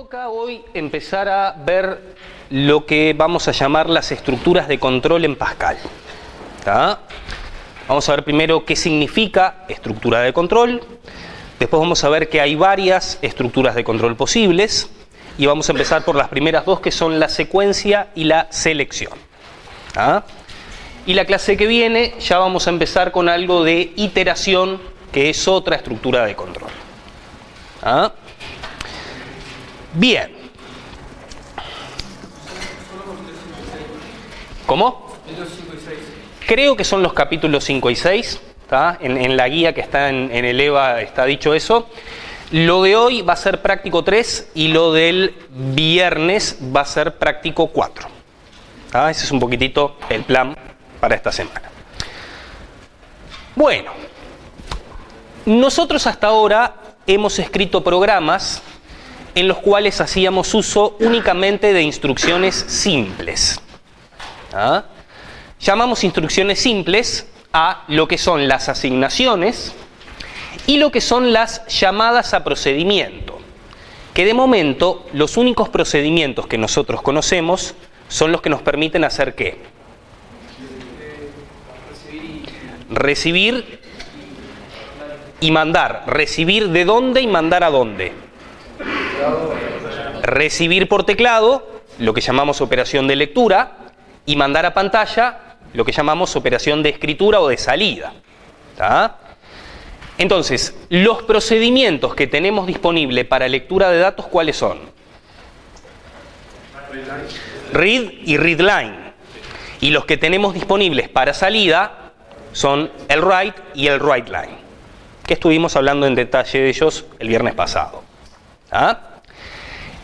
toca hoy empezar a ver lo que vamos a llamar las estructuras de control en Pascal. ¿Tá? Vamos a ver primero qué significa estructura de control, después vamos a ver que hay varias estructuras de control posibles y vamos a empezar por las primeras dos, que son la secuencia y la selección. ¿Tá? Y la clase que viene ya vamos a empezar con algo de iteración, que es otra estructura de control. ¿Ah? Bien. ¿Cómo? Creo que son los capítulos 5 y 6. ¿Tá? En la guía que está en el EVA está dicho eso. Lo de hoy va a ser práctico 3 y lo del viernes va a ser práctico 4. ¿Tá? Ese es un poquitito el plan para esta semana. Bueno, nosotros hasta ahora hemos escrito programas en los cuales hacíamos uso únicamente de instrucciones simples. ¿Ah? Llamamos instrucciones simples a lo que son las asignaciones y lo que son las llamadas a procedimiento, que de momento los únicos procedimientos que nosotros conocemos son los que nos permiten hacer ¿qué? Recibir y mandar. ¿Recibir de dónde y mandar a dónde? Recibir por teclado, lo que llamamos operación de lectura, y mandar a pantalla, lo que llamamos operación de escritura o de salida. ¿Tá? Entonces, los procedimientos que tenemos disponible para lectura de datos, ¿cuáles son? Read y readline. Y los que tenemos disponibles para salida son el write y el writeline, que estuvimos hablando en detalle de ellos el viernes pasado. ¿Ah?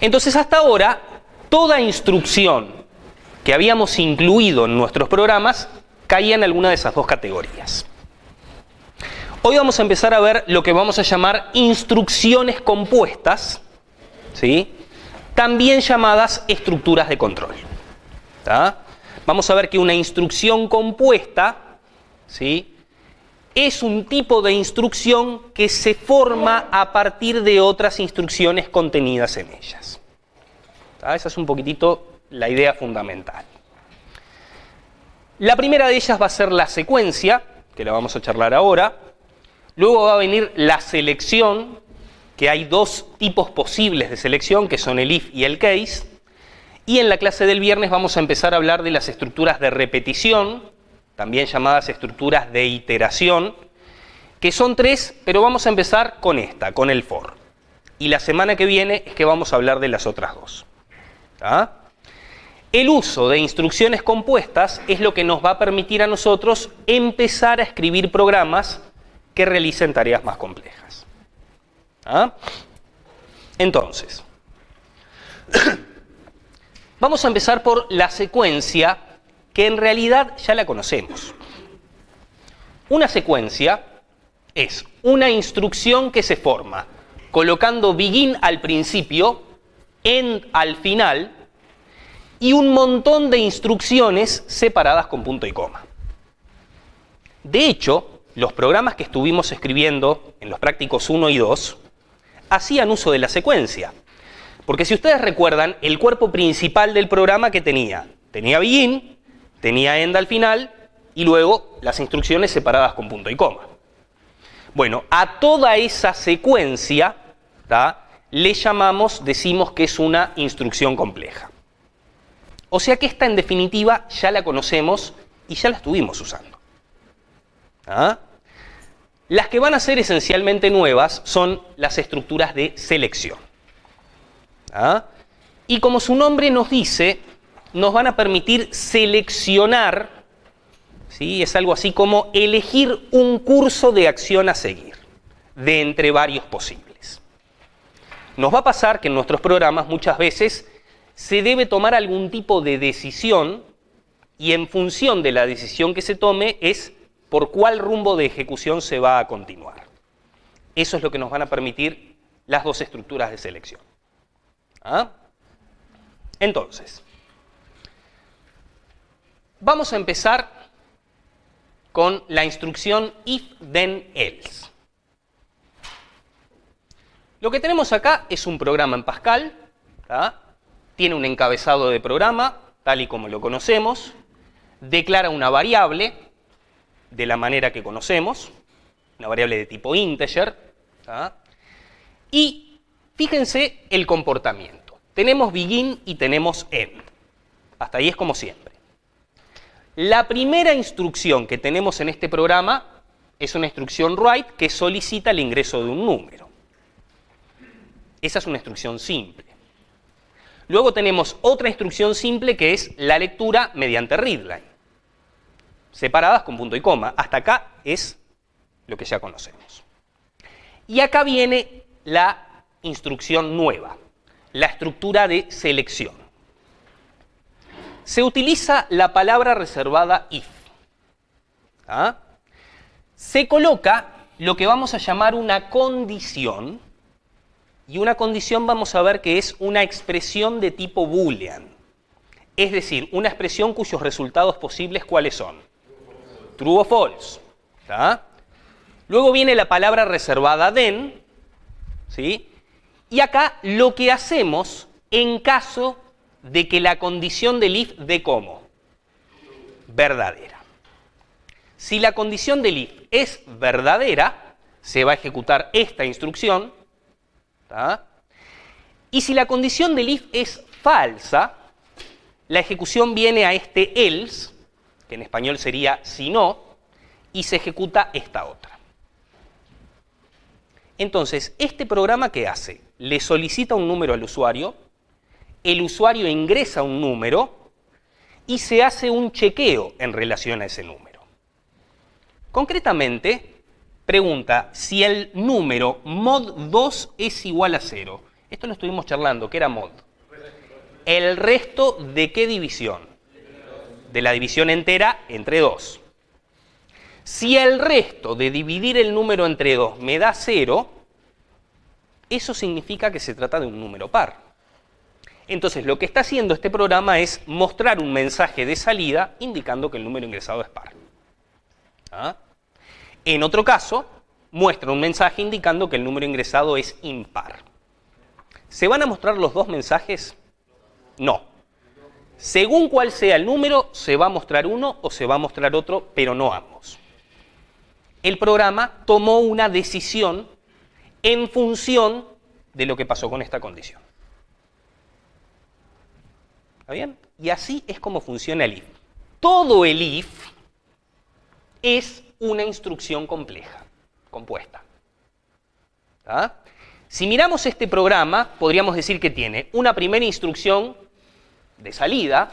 Entonces, hasta ahora, toda instrucción que habíamos incluido en nuestros programas caía en alguna de esas dos categorías. Hoy vamos a empezar a ver lo que vamos a llamar instrucciones compuestas, ¿sí? También llamadas estructuras de control. ¿Tá? Vamos a ver que una instrucción compuesta, ¿sí?, es un tipo de instrucción que se forma a partir de otras instrucciones contenidas en ellas. ¿Tá? Esa es un poquitito la idea fundamental. La primera de ellas va a ser la secuencia, que la vamos a charlar ahora. Luego va a venir la selección, que hay dos tipos posibles de selección, que son el if y el case. Y en la clase del viernes vamos a empezar a hablar de las estructuras de repetición, también llamadas estructuras de iteración, que son tres, pero vamos a empezar con esta, con el for. Y la semana que viene es que vamos a hablar de las otras dos. ¿Tá? El uso de instrucciones compuestas es lo que nos va a permitir a nosotros empezar a escribir programas que realicen tareas más complejas. ¿Ah? Entonces, vamos a empezar por la secuencia, que en realidad ya la conocemos. Una secuencia es una instrucción que se forma colocando begin al principio, end al final, y un montón de instrucciones separadas con punto y coma. De hecho, los programas que estuvimos escribiendo en los prácticos 1 y 2 hacían uso de la secuencia. Porque si ustedes recuerdan, el cuerpo principal del programa que tenía begin, tenía end al final y luego las instrucciones separadas con punto y coma. Bueno, a toda esa secuencia, ¿tá?, le decimos que es una instrucción compleja. O sea que esta, en definitiva, ya la conocemos y ya la estuvimos usando. ¿Ah? Las que van a ser esencialmente nuevas son las estructuras de selección. ¿Ah? Y como su nombre nos dice, nos van a permitir seleccionar, ¿sí?, es algo así como elegir un curso de acción a seguir, de entre varios posibles. Nos va a pasar que en nuestros programas muchas veces se debe tomar algún tipo de decisión y en función de la decisión que se tome es por cuál rumbo de ejecución se va a continuar. Eso es lo que nos van a permitir las dos estructuras de selección. ¿Ah? Entonces, vamos a empezar con la instrucción if then else. Lo que tenemos acá es un programa en Pascal ¿tá? Tiene un encabezado de programa, tal y como lo conocemos, declara una variable de la manera que conocemos, una variable de tipo integer, ¿tá? Y fíjense el comportamiento. Tenemos begin y tenemos end. Hasta ahí es como siempre. La primera instrucción que tenemos en este programa es una instrucción write que solicita el ingreso de un número. Esa es una instrucción simple. Luego tenemos otra instrucción simple que es la lectura mediante readline, separadas con punto y coma. Hasta acá es lo que ya conocemos. Y acá viene la instrucción nueva, la estructura de selección. Se utiliza la palabra reservada if. ¿Ah? Se coloca lo que vamos a llamar una condición, y una condición vamos a ver que es una expresión de tipo boolean, es decir, una expresión cuyos resultados posibles ¿cuáles son? True o false. ¿Tá? Luego viene la palabra reservada then, ¿sí? Y acá lo que hacemos en caso de que la condición del if dé como verdadera. Si la condición del if es verdadera, se va a ejecutar esta instrucción, ¿tá? Y si la condición del if es falsa, la ejecución viene a este else, que en español sería si no, y se ejecuta esta otra. Entonces, ¿este programa qué hace? Le solicita un número al usuario, el usuario ingresa un número y se hace un chequeo en relación a ese número. Concretamente, pregunta si el número mod 2 es igual a 0. Esto lo estuvimos charlando, ¿qué era mod? ¿El resto de qué división? De la división entera entre 2. Si el resto de dividir el número entre 2 me da 0, eso significa que se trata de un número par. Entonces, lo que está haciendo este programa es mostrar un mensaje de salida indicando que el número ingresado es par. ¿Ah? En otro caso, muestra un mensaje indicando que el número ingresado es impar. ¿Se van a mostrar los dos mensajes? No. Según cuál sea el número, se va a mostrar uno o se va a mostrar otro, pero no ambos. El programa tomó una decisión en función de lo que pasó con esta condición. ¿Está bien? Y así es como funciona el if. Todo el if es una instrucción compleja, compuesta. ¿Tá? Si miramos este programa, podríamos decir que tiene una primera instrucción de salida,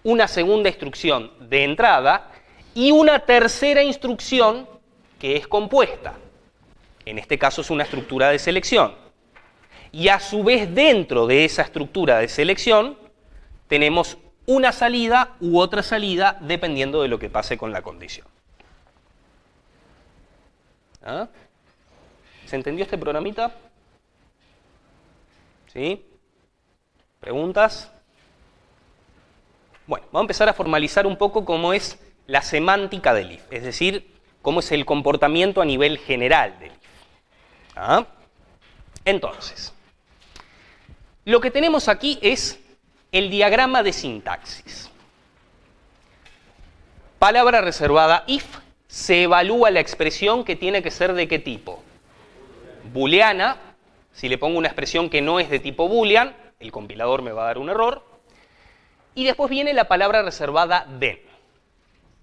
una segunda instrucción de entrada y una tercera instrucción que es compuesta. En este caso es una estructura de selección. Y a su vez dentro de esa estructura de selección tenemos una salida u otra salida dependiendo de lo que pase con la condición. ¿Ah? ¿Se entendió este programita? ¿Sí? ¿Preguntas? Bueno, vamos a empezar a formalizar un poco cómo es la semántica del if, es decir, cómo es el comportamiento a nivel general del if. ¿Ah? Entonces, lo que tenemos aquí es el diagrama de sintaxis. Palabra reservada if, se evalúa la expresión que tiene que ser de qué tipo. Booleana, si le pongo una expresión que no es de tipo boolean, el compilador me va a dar un error. Y después viene la palabra reservada then.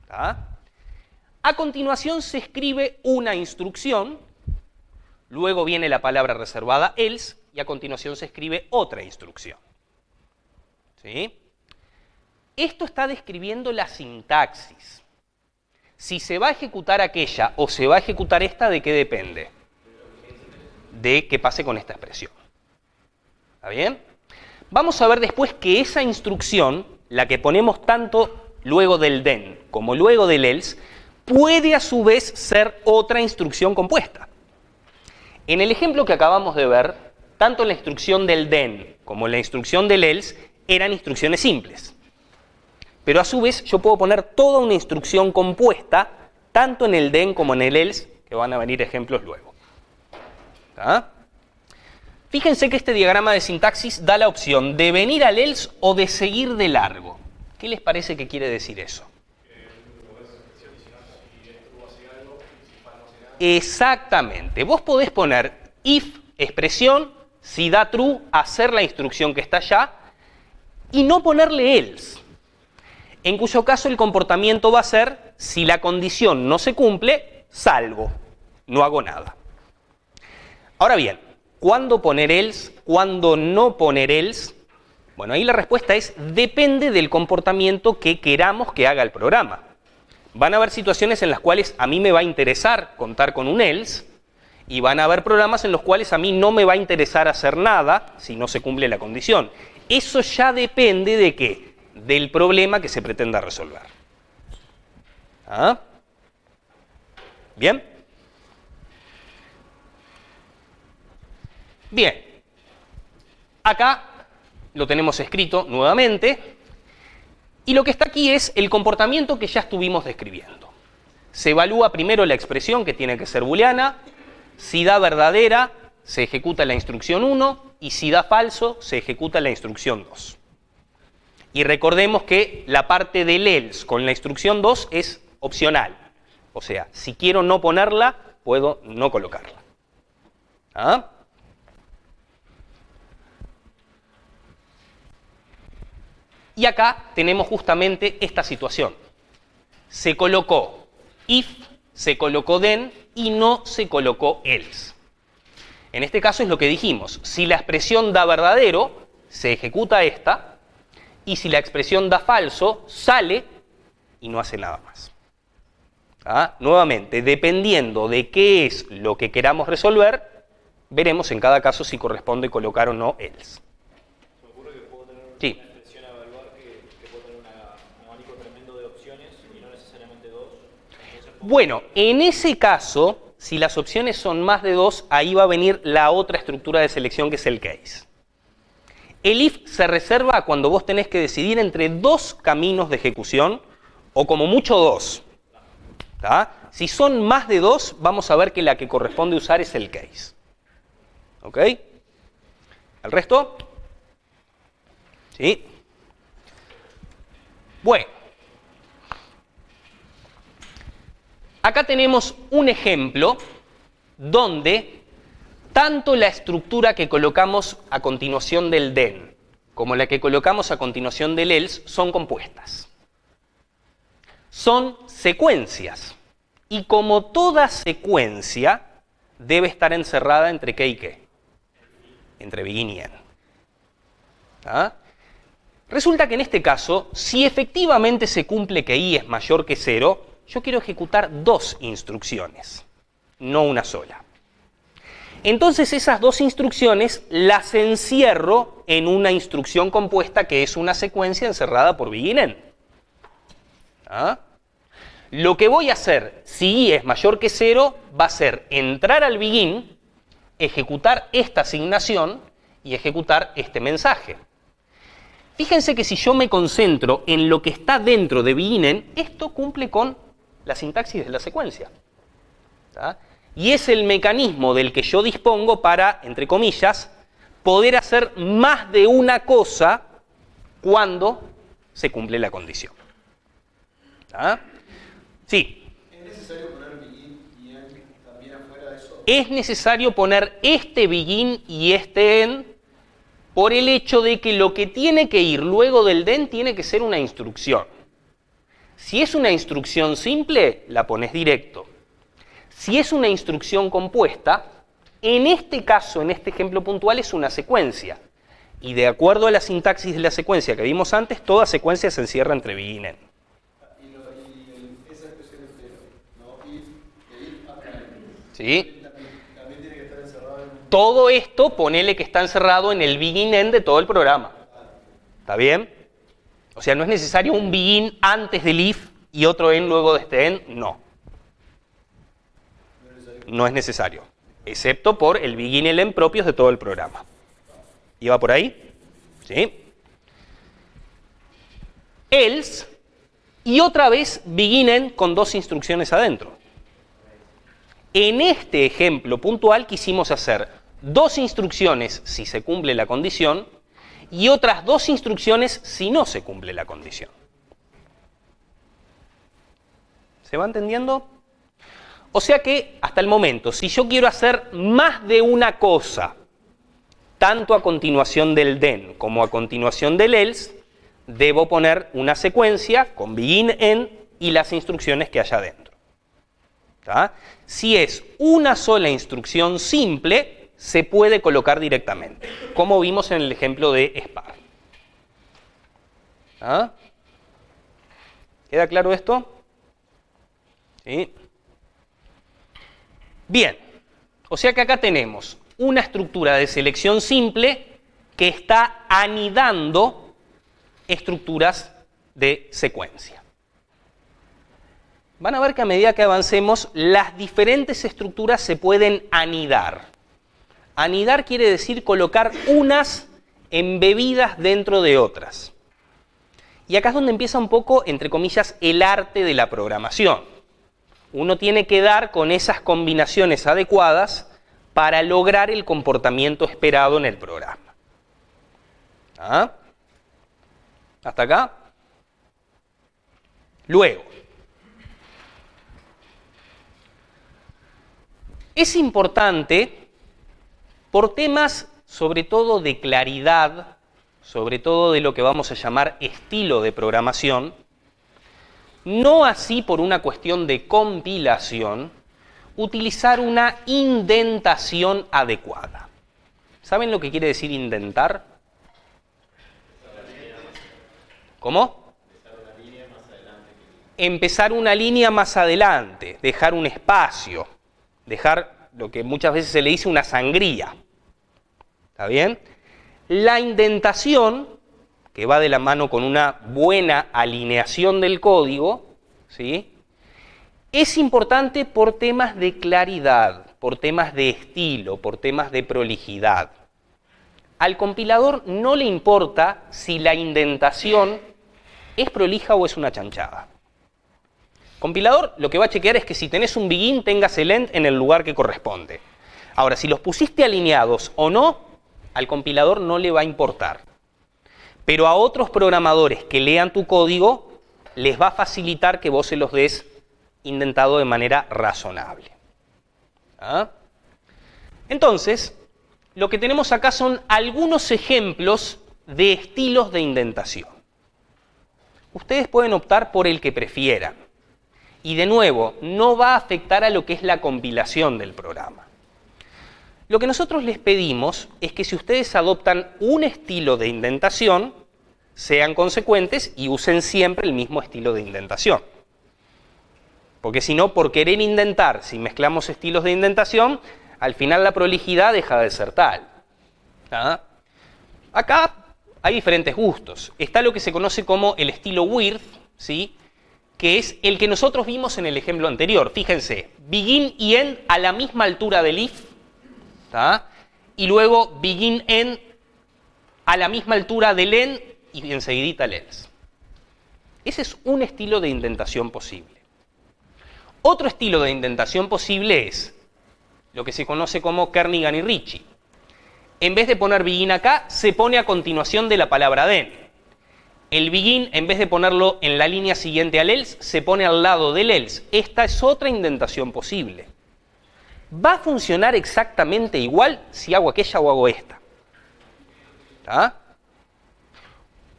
¿Tá? A continuación se escribe una instrucción, luego viene la palabra reservada else y a continuación se escribe otra instrucción. ¿Sí? Esto está describiendo la sintaxis. Si se va a ejecutar aquella o se va a ejecutar esta, ¿de qué depende? De qué pase con esta expresión. ¿Está bien? Vamos a ver después que esa instrucción, la que ponemos tanto luego del then como luego del else, puede a su vez ser otra instrucción compuesta. En el ejemplo que acabamos de ver, tanto la instrucción del then como la instrucción del else eran instrucciones simples. Pero a su vez yo puedo poner toda una instrucción compuesta, tanto en el then como en el else, que van a venir ejemplos luego. ¿Tá? Fíjense que este diagrama de sintaxis da la opción de venir al else o de seguir de largo. ¿Qué les parece que quiere decir eso? Exactamente. Vos podés poner if, expresión, si da true, hacer la instrucción que está allá, y no ponerle else. En cuyo caso el comportamiento va a ser, si la condición no se cumple, salgo, no hago nada. Ahora bien, ¿cuándo poner else? ¿Cuándo no poner else? Bueno, ahí la respuesta es, depende del comportamiento que queramos que haga el programa. Van a haber situaciones en las cuales a mí me va a interesar contar con un else, y van a haber programas en los cuales a mí no me va a interesar hacer nada si no se cumple la condición. Eso ya depende de qué, del problema que se pretenda resolver. ¿Ah? ¿Bien? Bien. Acá lo tenemos escrito nuevamente. Y lo que está aquí es el comportamiento que ya estuvimos describiendo. Se evalúa primero la expresión, que tiene que ser booleana. Si da verdadera, se ejecuta la instrucción 1. Y si da falso, se ejecuta la instrucción 2. Y recordemos que la parte del else con la instrucción 2 es opcional. O sea, si quiero no ponerla, puedo no colocarla. ¿Ah? Y acá tenemos justamente esta situación. Se colocó if, se colocó then y no se colocó else. En este caso es lo que dijimos. Si la expresión da verdadero, se ejecuta esta. Y si la expresión da falso, sale y no hace nada más. ¿Ah? Nuevamente, dependiendo de qué es lo que queramos resolver, veremos en cada caso si corresponde colocar o no else. Se me ocurre que puedo tener Sí. una expresión a evaluar que puedo tener un abanico tremendo de opciones y no necesariamente dos. Entonces, Bueno, en ese caso, si las opciones son más de 2, ahí va a venir la otra estructura de selección que es el case. El if se reserva cuando vos tenés que decidir entre 2 caminos de ejecución o como mucho 2. ¿Tá? Si son más de 2, vamos a ver que la que corresponde usar es el case. ¿Ok? ¿El resto? ¿Sí? Bueno. Acá tenemos un ejemplo donde tanto la estructura que colocamos a continuación del then como la que colocamos a continuación del else son compuestas. Son secuencias. Y como toda secuencia, debe estar encerrada entre qué y qué. Entre begin y end. ¿Ah? Resulta que en este caso, si efectivamente se cumple que i es mayor que 0, yo quiero ejecutar 2 instrucciones, no una sola. Entonces esas 2 instrucciones las encierro en una instrucción compuesta que es una secuencia encerrada por begin end. ¿Ah? Lo que voy a hacer, si i es mayor que 0, va a ser entrar al begin, ejecutar esta asignación y ejecutar este mensaje. Fíjense que si yo me concentro en lo que está dentro de begin end, esto cumple con la sintaxis de la secuencia. ¿Tá? Y es el mecanismo del que yo dispongo para, entre comillas, poder hacer más de una cosa cuando se cumple la condición. ¿Tá? Sí. ¿Es necesario poner begin y end también afuera de eso? Es necesario poner este begin y este end por el hecho de que lo que tiene que ir luego del then tiene que ser una instrucción. Si es una instrucción simple, la pones directo. Si es una instrucción compuesta, en este caso, en este ejemplo puntual, es una secuencia. Y de acuerdo a la sintaxis de la secuencia que vimos antes, toda secuencia se encierra entre begin y end. Esa expresión es cero, ¿no? If acá. ¿Sí? También tiene que estar encerrado en un... Todo esto, ponele que está encerrado en el begin end de todo el programa. ¿Está bien? O sea, no es necesario un begin antes del if y otro end luego de este end. No. No es necesario. Excepto por el begin y el end propios de todo el programa. ¿Iba por ahí? ¿Sí? Else, y otra vez begin end con 2 instrucciones adentro. En este ejemplo puntual quisimos hacer 2 instrucciones si se cumple la condición y otras 2 instrucciones si no se cumple la condición. ¿Se va entendiendo? O sea que, hasta el momento, si yo quiero hacer más de una cosa, tanto a continuación del then como a continuación del else, debo poner una secuencia con begin, end y las instrucciones que haya dentro. ¿Tá? Si es una sola instrucción simple, se puede colocar directamente, como vimos en el ejemplo de SPAR. ¿Ah? ¿Queda claro esto? ¿Sí? Bien, o sea que acá tenemos una estructura de selección simple que está anidando estructuras de secuencia. Van a ver que a medida que avancemos, las diferentes estructuras se pueden anidar. Anidar quiere decir colocar unas embebidas dentro de otras. Y acá es donde empieza un poco, entre comillas, el arte de la programación. Uno tiene que dar con esas combinaciones adecuadas para lograr el comportamiento esperado en el programa. ¿Ah? ¿Hasta acá? Luego, es importante, por temas sobre todo de claridad, sobre todo de lo que vamos a llamar estilo de programación, no así por una cuestión de compilación, utilizar una indentación adecuada. ¿Saben lo que quiere decir indentar? ¿Cómo? Empezar una línea más adelante, dejar un espacio, dejar lo que muchas veces se le dice una sangría. ¿Está bien? La indentación, que va de la mano con una buena alineación del código, ¿sí?, es importante por temas de claridad, por temas de estilo, por temas de prolijidad. Al compilador no le importa si la indentación es prolija o es una chanchada. Compilador lo que va a chequear es que si tenés un begin tengas el end en el lugar que corresponde. Ahora, si los pusiste alineados o no, al compilador no le va a importar. Pero a otros programadores que lean tu código les va a facilitar que vos se los des indentado de manera razonable. ¿Ah? Entonces, lo que tenemos acá son algunos ejemplos de estilos de indentación. Ustedes pueden optar por el que prefieran. Y de nuevo, no va a afectar a lo que es la compilación del programa. Lo que nosotros les pedimos es que si ustedes adoptan un estilo de indentación, sean consecuentes y usen siempre el mismo estilo de indentación. Porque si no, por querer indentar, si mezclamos estilos de indentación, al final la prolijidad deja de ser tal. ¿Ah? Acá hay diferentes gustos. Está lo que se conoce como el estilo Wirth, ¿sí?, que es el que nosotros vimos en el ejemplo anterior. Fíjense, begin y end a la misma altura del if, ¿tá?, y luego begin end a la misma altura del end y enseguidita el else. Ese es un estilo de indentación posible. Otro estilo de indentación posible es lo que se conoce como Kernighan y Ricci. En vez de poner begin acá, se pone a continuación de la palabra then. El begin, en vez de ponerlo en la línea siguiente al else, se pone al lado del else. Esta es otra indentación posible. Va a funcionar exactamente igual si hago aquella o hago esta. ¿Tá?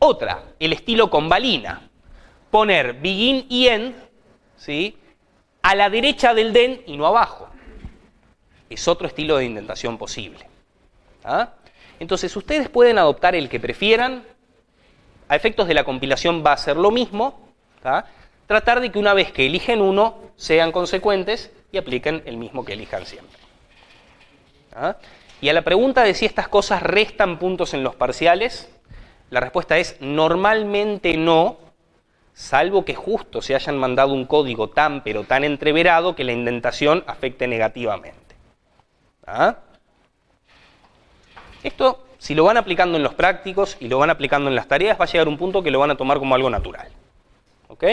Otra, el estilo convalina. Poner begin y end, ¿sí?, a la derecha del then y no abajo. Es otro estilo de indentación posible. ¿Ah? Entonces ustedes pueden adoptar el que prefieran. A efectos de la compilación va a ser lo mismo. ¿Tá? Tratar de que una vez que eligen uno, sean consecuentes y apliquen el mismo que elijan siempre. ¿Ah? Y a la pregunta de si estas cosas restan puntos en los parciales, la respuesta es normalmente no, salvo que justo se hayan mandado un código tan pero tan entreverado que la indentación afecte negativamente. ¿Ah? Esto, si lo van aplicando en los prácticos y lo van aplicando en las tareas, va a llegar a un punto que lo van a tomar como algo natural. ¿Ok?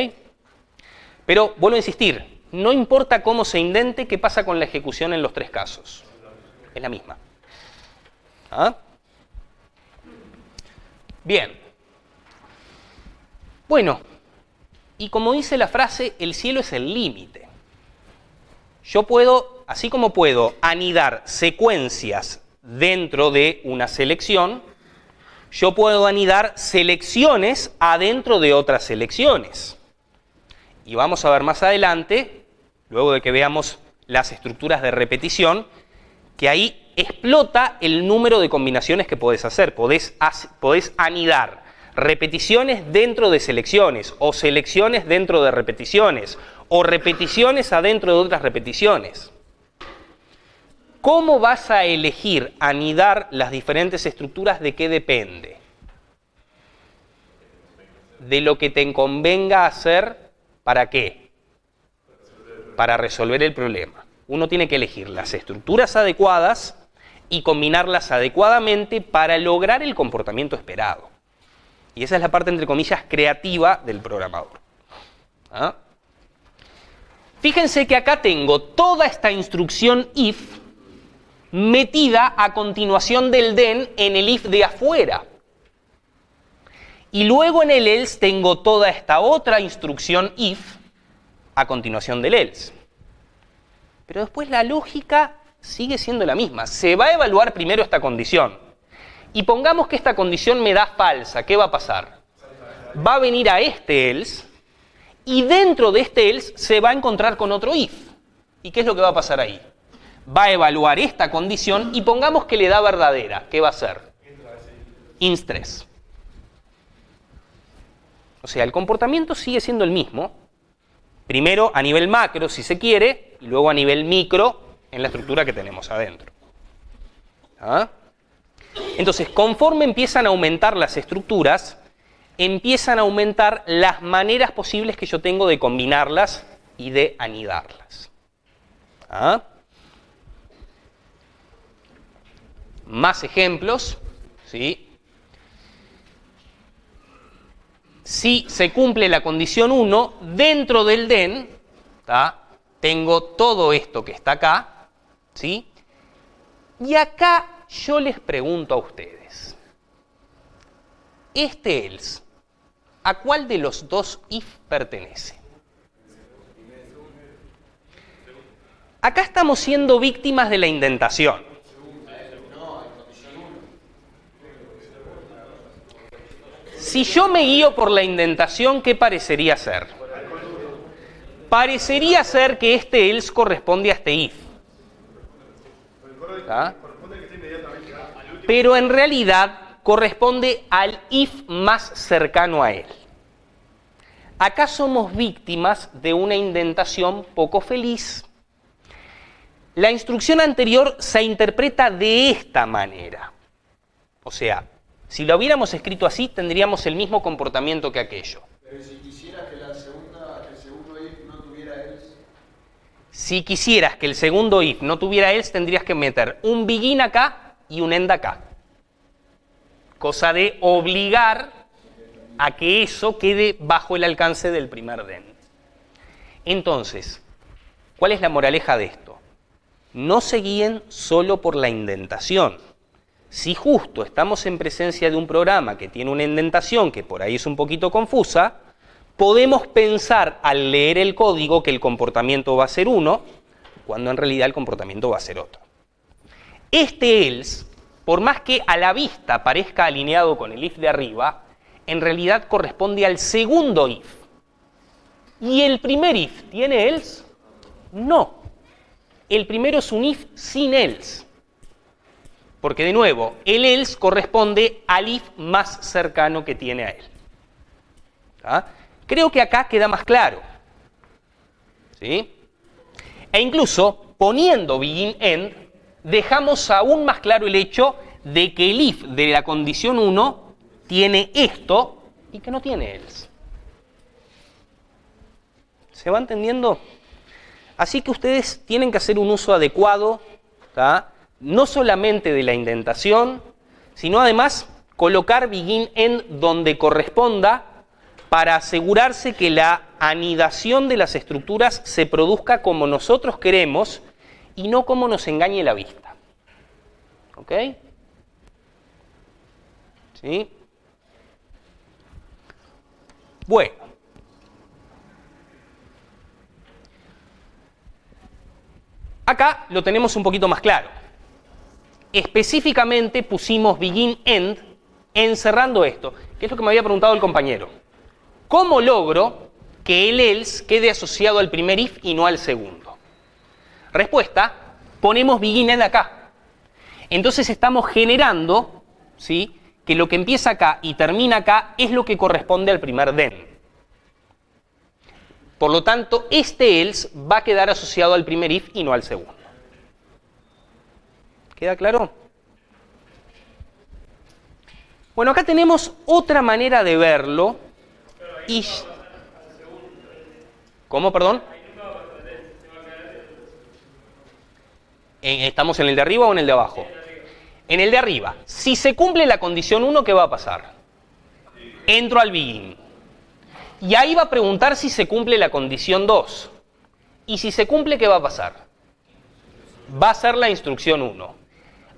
Pero, vuelvo a insistir, no importa cómo se indente, qué pasa con la ejecución en los tres casos. Es la misma. ¿Ah? Bien. Bueno, y como dice la frase, el cielo es el límite. Yo puedo, así como puedo anidar secuencias dentro de una selección, yo puedo anidar selecciones adentro de otras selecciones. Y vamos a ver más adelante, luego de que veamos las estructuras de repetición, que ahí explota el número de combinaciones que podés hacer. Podés anidar repeticiones dentro de selecciones, o selecciones dentro de repeticiones, o repeticiones adentro de otras repeticiones. ¿Cómo vas a elegir anidar las diferentes estructuras? ¿De qué depende? De lo que te convenga hacer, ¿para qué? Para resolver el problema. Uno tiene que elegir las estructuras adecuadas y combinarlas adecuadamente para lograr el comportamiento esperado. Y esa es la parte, entre comillas, creativa del programador. ¿Ah? Fíjense que acá tengo toda esta instrucción if metida a continuación del then en el if de afuera. Y luego en el else tengo toda esta otra instrucción if a continuación del else. Pero después la lógica sigue siendo la misma. Se va a evaluar primero esta condición. Y pongamos que esta condición me da falsa. ¿Qué va a pasar? Va a venir a este else y dentro de este else se va a encontrar con otro if. ¿Y qué es lo que va a pasar ahí? Va a evaluar esta condición y pongamos que le da verdadera. ¿Qué va a hacer? Inst3. O sea, el comportamiento sigue siendo el mismo. Primero a nivel macro, si se quiere, y luego a nivel micro en la estructura que tenemos adentro. ¿Ah? Entonces, conforme empiezan a aumentar las estructuras, empiezan a aumentar las maneras posibles que yo tengo de combinarlas y de anidarlas. ¿Ah? Más ejemplos, ¿sí? Si se cumple la condición 1, dentro del then, ¿tá? Tengo todo esto que está acá, ¿sí? Y acá yo les pregunto a ustedes, este else, ¿a cuál de los dos if pertenece? Acá estamos siendo víctimas de la indentación. Si yo me guío por la indentación, ¿qué parecería ser? Parecería ser que este else corresponde a este if. ¿Ah? Pero en realidad corresponde al if más cercano a él. Acá somos víctimas de una indentación poco feliz. La instrucción anterior se interpreta de esta manera. O sea, si lo hubiéramos escrito así, tendríamos el mismo comportamiento que aquello. Pero si quisieras que el segundo if no tuviera else. Si quisieras que el segundo if no tuviera else, tendrías que meter un begin acá y un end acá. Cosa de obligar a que eso quede bajo el alcance del primer then. Entonces, ¿cuál es la moraleja de esto? No se guíen solo por la indentación. Si justo estamos en presencia de un programa que tiene una indentación que por ahí es un poquito confusa, podemos pensar al leer el código que el comportamiento va a ser uno, cuando en realidad el comportamiento va a ser otro. Este else, por más que a la vista parezca alineado con el if de arriba, en realidad corresponde al segundo if. ¿Y el primer if tiene else? No. El primero es un if sin else. Porque de nuevo, el else corresponde al if más cercano que tiene a él. ¿Ah? Creo que acá queda más claro. ¿Sí? E incluso, poniendo begin end, dejamos aún más claro el hecho de que el if de la condición 1 tiene esto y que no tiene else. ¿Se va entendiendo? Así que ustedes tienen que hacer un uso adecuado, ¿tá? No solamente de la indentación, sino además colocar begin end donde corresponda para asegurarse que la anidación de las estructuras se produzca como nosotros queremos y no como nos engañe la vista. ¿Ok? ¿Sí? Bueno. Acá lo tenemos un poquito más claro. Específicamente pusimos begin end encerrando esto, que es lo que me había preguntado el compañero. ¿Cómo logro que el else quede asociado al primer if y no al segundo? Respuesta, ponemos begin end acá. Entonces estamos generando, ¿sí?, que lo que empieza acá y termina acá es lo que corresponde al primer then. Por lo tanto, este else va a quedar asociado al primer if y no al segundo. ¿Queda claro? Bueno, acá tenemos otra manera de verlo. Y... ¿Cómo, perdón? ¿Estamos en el de arriba o en el de abajo? En el de arriba. Si se cumple la condición 1, ¿qué va a pasar? Entro al begin. Y ahí va a preguntar si se cumple la condición 2. Y si se cumple, ¿qué va a pasar? Va a ser la instrucción 1.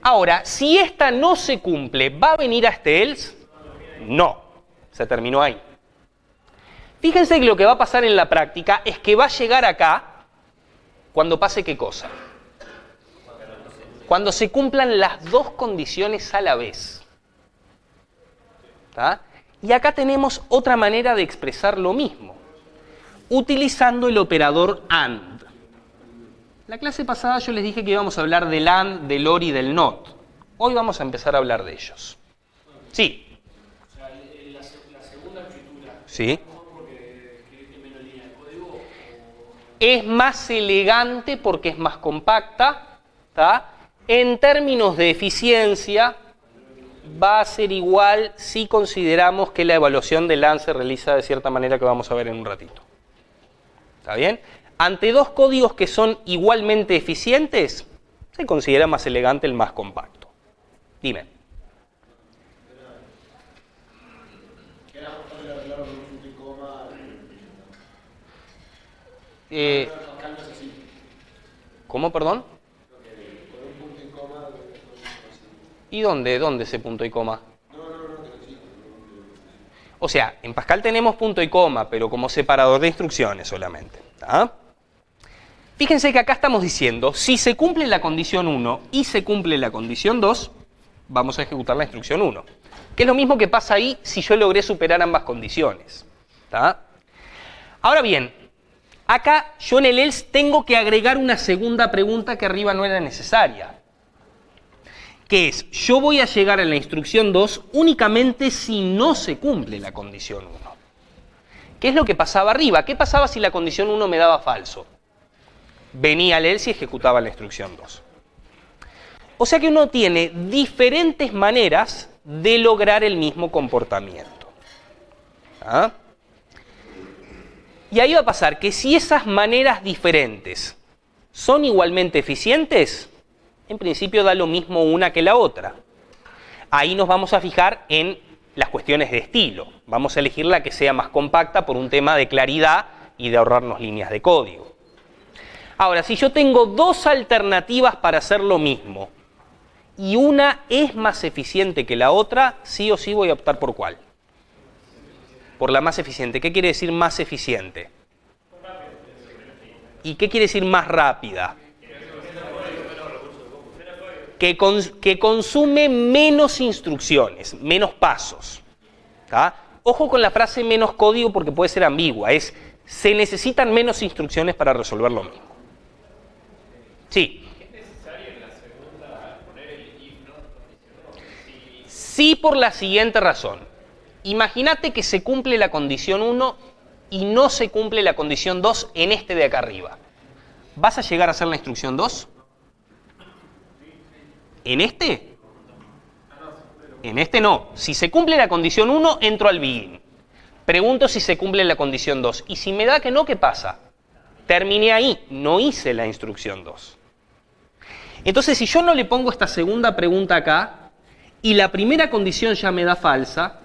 Ahora, si esta no se cumple, ¿va a venir a este else? No. Se terminó ahí. Fíjense que lo que va a pasar en la práctica es que va a llegar acá cuando pase ¿qué cosa? Cuando se cumplan las dos condiciones a la vez. ¿Tá? Y acá tenemos otra manera de expresar lo mismo, utilizando el operador AND. La clase pasada yo les dije que íbamos a hablar del AND, del OR y del NOT. Hoy vamos a empezar a hablar de ellos. Sí. O sea, la segunda escritura. Sí. Porque escribiste menos línea de código. Es más elegante porque es más compacta, ¿tá? En términos de eficiencia, va a ser igual si consideramos que la evaluación del AND se realiza de cierta manera que vamos a ver en un ratito. ¿Está bien? Ante dos códigos que son igualmente eficientes, se considera más elegante el más compacto. Dime. ¿Qué era fácil arreglar con un punto y coma? Pascal no es así. ¿Cómo, perdón? Con un punto y coma no es así. ¿Y dónde ese punto y coma? No, que no existe. O sea, en Pascal tenemos punto y coma, pero como separador de instrucciones solamente. ¿Tá? Fíjense que acá estamos diciendo, si se cumple la condición 1 y se cumple la condición 2, vamos a ejecutar la instrucción 1. Que es lo mismo que pasa ahí si yo logré superar ambas condiciones. ¿Tá? Ahora bien, acá yo en el else tengo que agregar una segunda pregunta que arriba no era necesaria. Que es, yo voy a llegar a la instrucción 2 únicamente si no se cumple la condición 1. ¿Qué es lo que pasaba arriba? ¿Qué pasaba si la condición 1 me daba falso? Venía al else y ejecutaba la instrucción 2. O sea que uno tiene diferentes maneras de lograr el mismo comportamiento. ¿Ah? Y ahí va a pasar que si esas maneras diferentes son igualmente eficientes, en principio da lo mismo una que la otra. Ahí nos vamos a fijar en las cuestiones de estilo. Vamos a elegir la que sea más compacta por un tema de claridad y de ahorrarnos líneas de código. Ahora, si yo tengo dos alternativas para hacer lo mismo y una es más eficiente que la otra, sí o sí voy a optar por ¿cuál? Por la más eficiente. ¿Qué quiere decir más eficiente? ¿Y qué quiere decir más rápida? Que consume menos instrucciones, menos pasos. ¿Tá? Ojo con la frase menos código porque puede ser ambigua. Se necesitan menos instrucciones para resolver lo mismo. Sí. ¿Es necesario en la segunda poner el if not condición? Sí, por la siguiente razón. Imagínate que se cumple la condición 1 y no se cumple la condición 2 en este de acá arriba. ¿Vas a llegar a hacer la instrucción 2? ¿En este? En este no. Si se cumple la condición 1, entro al begin. Pregunto si se cumple la condición 2. Y si me da que no, ¿qué pasa? Terminé ahí, no hice la instrucción 2. Entonces, si yo no le pongo esta segunda pregunta acá, y la primera condición ya me da falsa,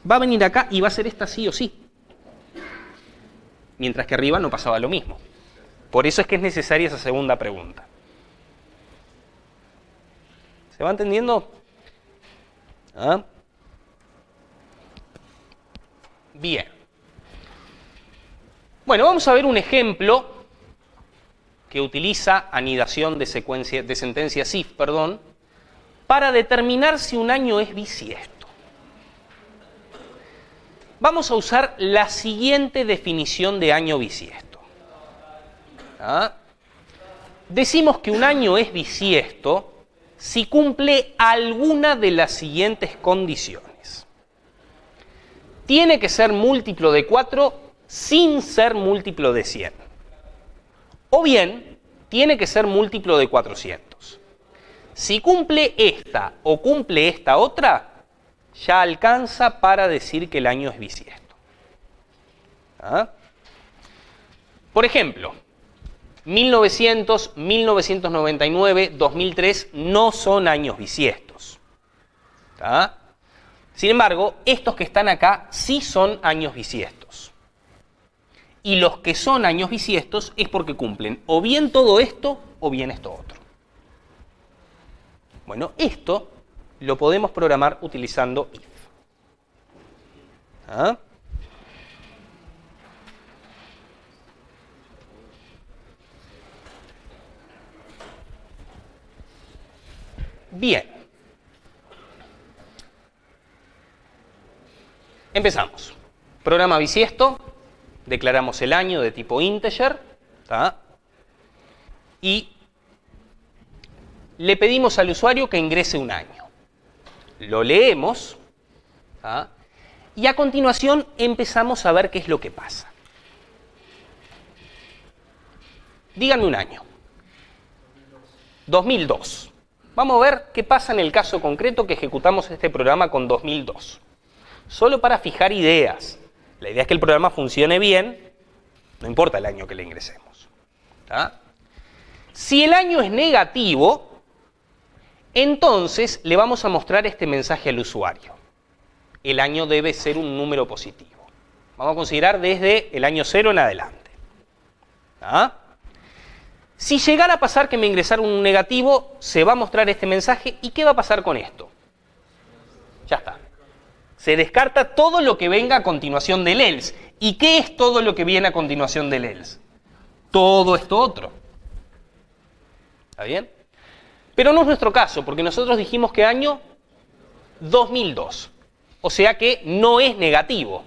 va a venir acá y va a ser esta sí o sí. Mientras que arriba no pasaba lo mismo. Por eso es que es necesaria esa segunda pregunta. ¿Se va entendiendo? ¿Ah? Bien. Bueno, vamos a ver un ejemplo que utiliza anidación de sentencias if, para determinar si un año es bisiesto. Vamos a usar la siguiente definición de año bisiesto. ¿Ah? Decimos que un año es bisiesto si cumple alguna de las siguientes condiciones. Tiene que ser múltiplo de 4 sin ser múltiplo de 100. O bien, tiene que ser múltiplo de 400. Si cumple esta o cumple esta otra, ya alcanza para decir que el año es bisiesto. ¿Ah? Por ejemplo, 1900, 1999, 2003 no son años bisiestos. ¿Ah? Sin embargo, estos que están acá sí son años bisiestos. Y los que son años bisiestos es porque cumplen o bien todo esto o bien esto otro. Bueno, esto lo podemos programar utilizando if. ¿Ah? Bien. Empezamos. Programa bisiesto. Declaramos el año de tipo integer. ¿Tá? Y le pedimos al usuario que ingrese un año. Lo leemos. ¿Tá? Y a continuación empezamos a ver qué es lo que pasa. Díganme un año. 2002. Vamos a ver qué pasa en el caso concreto que ejecutamos este programa con 2002. Solo para fijar ideas. La idea es que el programa funcione bien, no importa el año que le ingresemos. ¿Tá? Si el año es negativo, entonces le vamos a mostrar este mensaje al usuario. El año debe ser un número positivo. Vamos a considerar desde el año 0 en adelante. ¿Tá? Si llegara a pasar que me ingresaron un negativo, se va a mostrar este mensaje. ¿Y qué va a pasar con esto? Ya está. Se descarta todo lo que venga a continuación del else. ¿Y qué es todo lo que viene a continuación del else? Todo esto otro. ¿Está bien? Pero no es nuestro caso, porque nosotros dijimos que año 2002. O sea que no es negativo.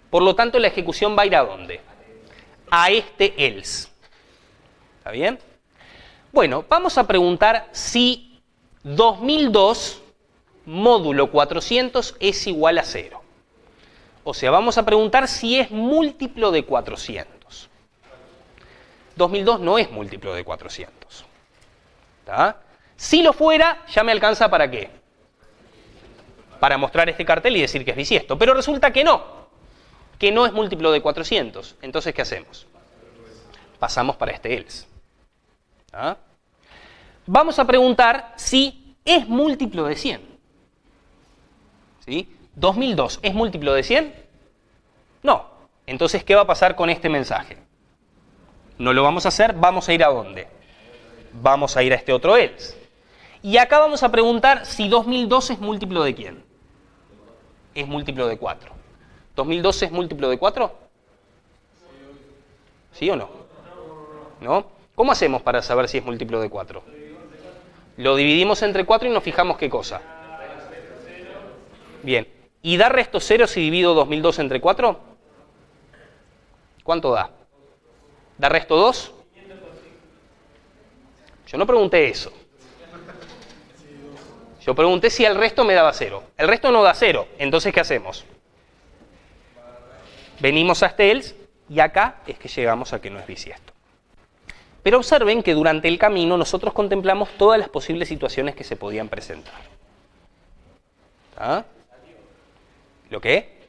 Por lo tanto, la ejecución va a ir ¿a dónde? A este else. ¿Está bien? Bueno, vamos a preguntar si 2002 módulo 400 es igual a 0. O sea, vamos a preguntar si es múltiplo de 400. 2002 no es múltiplo de 400. ¿Tá? Si lo fuera, ya me alcanza ¿para qué? Para mostrar este cartel y decir que es bisiesto. Pero resulta que no es múltiplo de 400. Entonces, ¿qué hacemos? Pasamos para este else. ¿Ah? Vamos a preguntar si es múltiplo de 100. ¿Sí? ¿2002 es múltiplo de 100? No. Entonces, ¿qué va a pasar con este mensaje? No lo vamos a hacer, vamos a ir ¿a dónde? Vamos a ir a este otro else. Y acá vamos a preguntar si 2002 es múltiplo de quién. Es múltiplo de 4. ¿2002 es múltiplo de 4? ¿Sí o no? ¿No? ¿Cómo hacemos para saber si es múltiplo de 4? Lo dividimos entre 4 y nos fijamos qué cosa. Bien. ¿Y da resto 0 si divido 2002 entre 4? ¿Cuánto da? ¿Da resto 2? Yo no pregunté eso. Yo pregunté si el resto me daba 0. El resto no da 0. Entonces, ¿qué hacemos? Venimos a este else y acá es que llegamos a que no es bisiesto. Pero observen que durante el camino nosotros contemplamos todas las posibles situaciones que se podían presentar. ¿Ah? ¿Lo qué?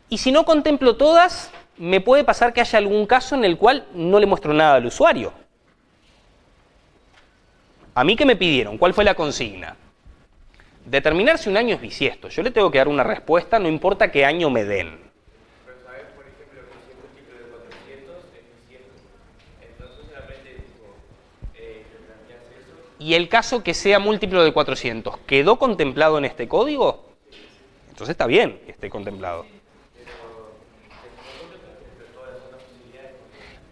Y si no contemplo todas, me puede pasar que haya algún caso en el cual no le muestro nada al usuario. ¿A mí qué me pidieron? ¿Cuál fue la consigna? Determinar si un año es bisiesto. Yo le tengo que dar una respuesta, no importa qué año me den. Pero sabes, por ejemplo, que si es múltiplo de 400 es bisiesto. Entonces solamente te planteas eso. ¿Y el caso que sea múltiplo de 400 quedó contemplado en este código? Entonces está bien que esté contemplado.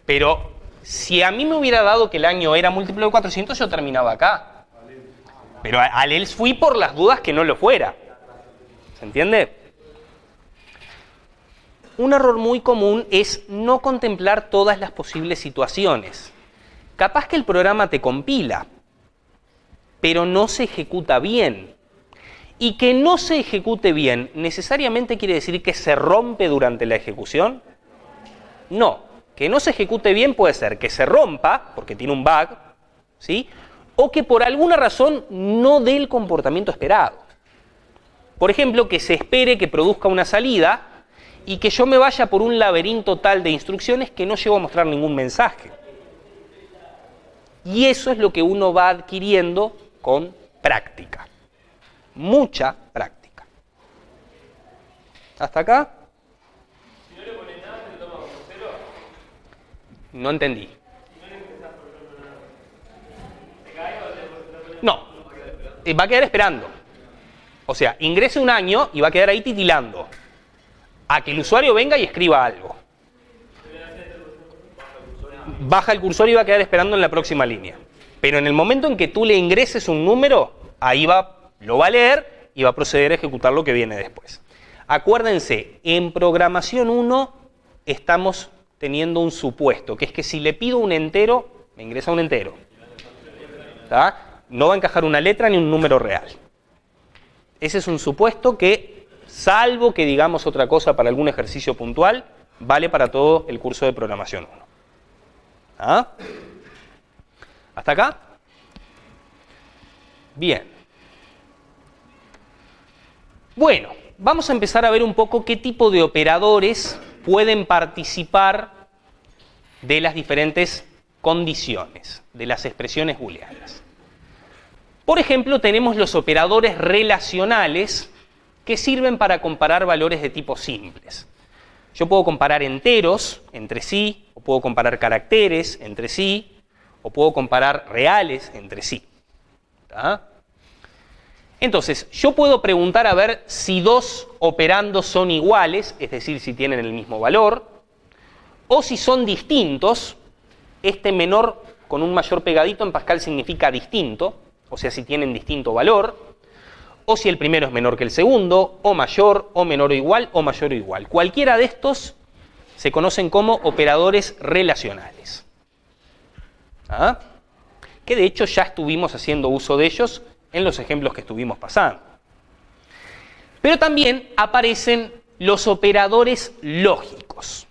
Pero si a mí me hubiera dado que el año era múltiplo de 400, yo terminaba acá. Pero al else fui por las dudas que no lo fuera. ¿Se entiende? Un error muy común es no contemplar todas las posibles situaciones. Capaz que el programa te compila, pero no se ejecuta bien. Y que no se ejecute bien, ¿necesariamente quiere decir que se rompe durante la ejecución? No. Que no se ejecute bien puede ser que se rompa, porque tiene un bug, ¿sí? O que por alguna razón no dé el comportamiento esperado. Por ejemplo, que se espere que produzca una salida y que yo me vaya por un laberinto tal de instrucciones que no llego a mostrar ningún mensaje. Y eso es lo que uno va adquiriendo con práctica. Mucha práctica. ¿Hasta acá? No entendí. No, va a quedar esperando. O sea, ingrese un año y va a quedar ahí titilando a que el usuario venga y escriba algo. Baja el cursor y va a quedar esperando en la próxima línea. Pero en el momento en que tú le ingreses un número, ahí lo va a leer y va a proceder a ejecutar lo que viene después. Acuérdense, en programación 1 estamos teniendo un supuesto, que es que si le pido un entero, me ingresa un entero. ¿Tá? No va a encajar una letra ni un número real. Ese es un supuesto que, salvo que digamos otra cosa para algún ejercicio puntual, vale para todo el curso de programación 1. ¿Ah? ¿Hasta acá? Bien. Bueno, vamos a empezar a ver un poco qué tipo de operadores pueden participar de las diferentes condiciones, de las expresiones booleanas. Por ejemplo, tenemos los operadores relacionales que sirven para comparar valores de tipo simples. Yo puedo comparar enteros entre sí, o puedo comparar caracteres entre sí, o puedo comparar reales entre sí. ¿Tá? Entonces, yo puedo preguntar a ver si dos operandos son iguales, es decir, si tienen el mismo valor, o si son distintos. Este menor con un mayor pegadito en Pascal significa distinto, o sea, si tienen distinto valor, o si el primero es menor que el segundo, o mayor, o menor o igual, o mayor o igual. Cualquiera de estos se conocen como operadores relacionales. ¿Ah? Que de hecho ya estuvimos haciendo uso de ellos en los ejemplos que estuvimos pasando. Pero también aparecen los operadores lógicos,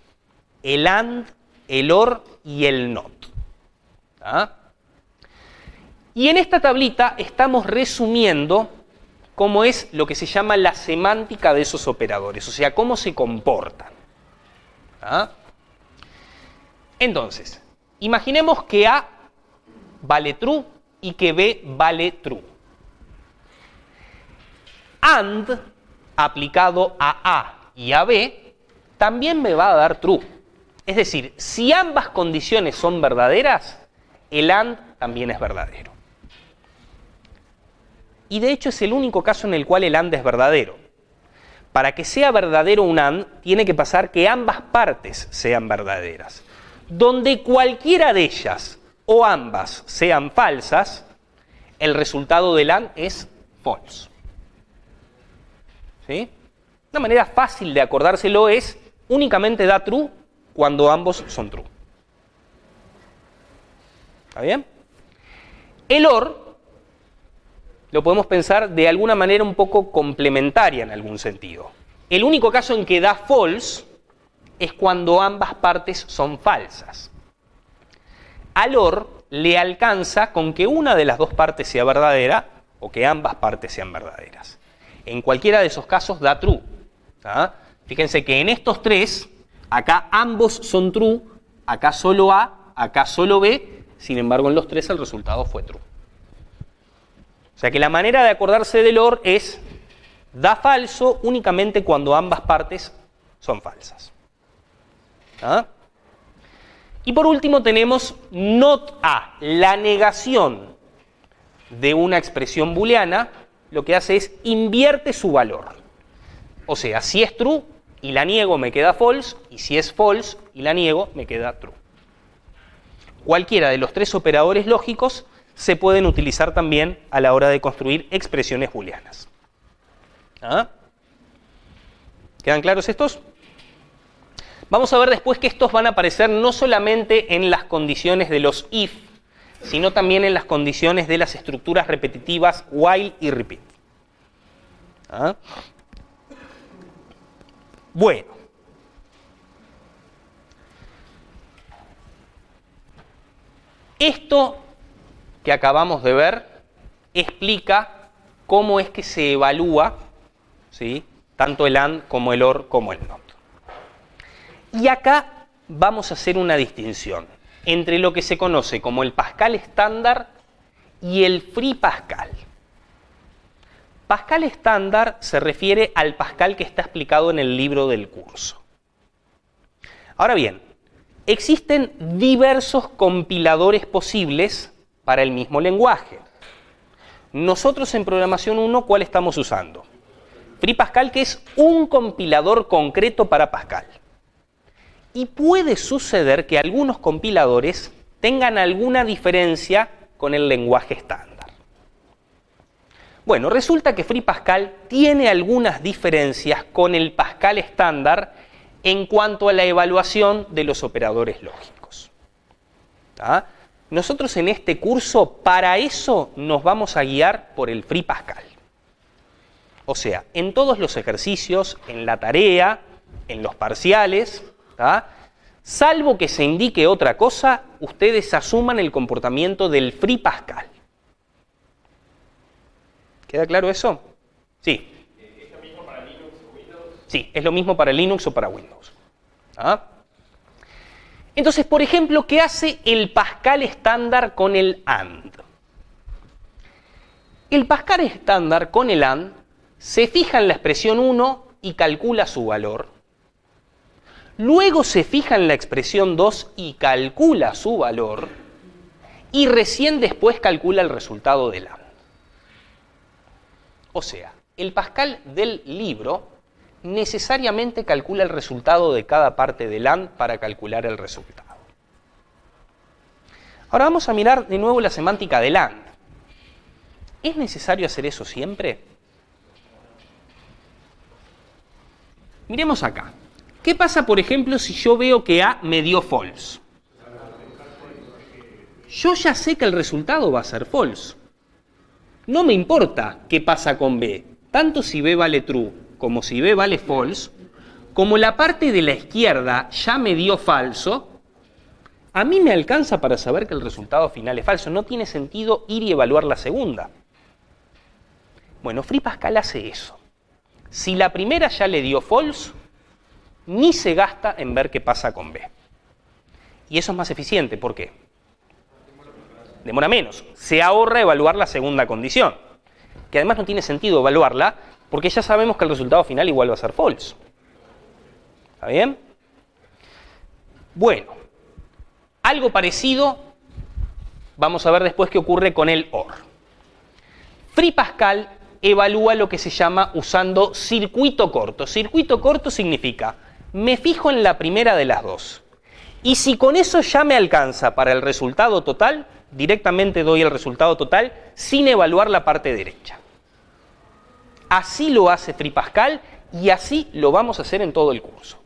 el AND, el OR y el NOT. ¿Ah? Y en esta tablita estamos resumiendo cómo es lo que se llama la semántica de esos operadores, o sea, cómo se comportan. ¿Ah? Entonces, imaginemos que A vale true y que B vale true. AND aplicado a A y a B también me va a dar true. Es decir, si ambas condiciones son verdaderas, el AND también es verdadero. Y de hecho es el único caso en el cual el AND es verdadero. Para que sea verdadero un AND, tiene que pasar que ambas partes sean verdaderas. Donde cualquiera de ellas o ambas sean falsas, el resultado del AND es false. ¿Sí? Una manera fácil de acordárselo es únicamente da true cuando ambos son true. ¿Está bien? El OR lo podemos pensar de alguna manera un poco complementaria en algún sentido. El único caso en que da false es cuando ambas partes son falsas. Al OR le alcanza con que una de las dos partes sea verdadera o que ambas partes sean verdaderas. En cualquiera de esos casos da true. ¿Ah? Fíjense que en estos tres, acá ambos son true, acá solo A, acá solo B, sin embargo en los tres el resultado fue true. O sea que la manera de acordarse del OR es da falso únicamente cuando ambas partes son falsas. ¿Ah? Y por último tenemos not A, la negación de una expresión booleana, lo que hace es invierte su valor. O sea, si es true y la niego me queda false, y si es false y la niego me queda true. Cualquiera de los tres operadores lógicos se pueden utilizar también a la hora de construir expresiones booleanas. ¿Ah? ¿Quedan claros estos? Vamos a ver después que estos van a aparecer no solamente en las condiciones de los if, sino también en las condiciones de las estructuras repetitivas while y repeat. ¿Ah? Bueno. Esto que acabamos de ver explica cómo es que se evalúa, ¿sí?, tanto el AND como el OR como el NOT. Y acá vamos a hacer una distinción entre lo que se conoce como el Pascal estándar y el Free Pascal. Pascal estándar se refiere al Pascal que está explicado en el libro del curso. Ahora bien, existen diversos compiladores posibles para el mismo lenguaje. Nosotros en Programación 1, ¿cuál estamos usando? Free Pascal, que es un compilador concreto para Pascal. Y puede suceder que algunos compiladores tengan alguna diferencia con el lenguaje estándar. Bueno, resulta que Free Pascal tiene algunas diferencias con el Pascal estándar en cuanto a la evaluación de los operadores lógicos. ¿Tá? Nosotros en este curso, para eso nos vamos a guiar por el Free Pascal. O sea, en todos los ejercicios, en la tarea, en los parciales, ¿tá?, salvo que se indique otra cosa, ustedes asuman el comportamiento del Free Pascal. ¿Queda claro eso? Sí. ¿Es lo mismo para Linux o Windows? Sí, es lo mismo para Linux o para Windows. ¿Ah? Entonces, por ejemplo, ¿qué hace el Pascal estándar con el AND? El Pascal estándar con el AND se fija en la expresión 1 y calcula su valor. Luego se fija en la expresión 2 y calcula su valor. Y recién después calcula el resultado del AND. O sea, el Pascal del libro necesariamente calcula el resultado de cada parte del AND para calcular el resultado. Ahora vamos a mirar de nuevo la semántica del AND. ¿Es necesario hacer eso siempre? Miremos acá. ¿Qué pasa, por ejemplo, si yo veo que A me dio false? Yo ya sé que el resultado va a ser false. No me importa qué pasa con B. Tanto si B vale true como si B vale false, como la parte de la izquierda ya me dio falso, a mí me alcanza para saber que el resultado final es falso. No tiene sentido ir y evaluar la segunda. Bueno, Free Pascal hace eso. Si la primera ya le dio false, ni se gasta en ver qué pasa con B. Y eso es más eficiente. ¿Por qué? Demora menos. Se ahorra evaluar la segunda condición. Que además no tiene sentido evaluarla porque ya sabemos que el resultado final igual va a ser false. ¿Está bien? Bueno, algo parecido vamos a ver después qué ocurre con el OR. Free Pascal evalúa lo que se llama usando circuito corto. Circuito corto significa, me fijo en la primera de las dos. Y si con eso ya me alcanza para el resultado total, directamente doy el resultado total sin evaluar la parte derecha. Así lo hace Free Pascal y así lo vamos a hacer en todo el curso.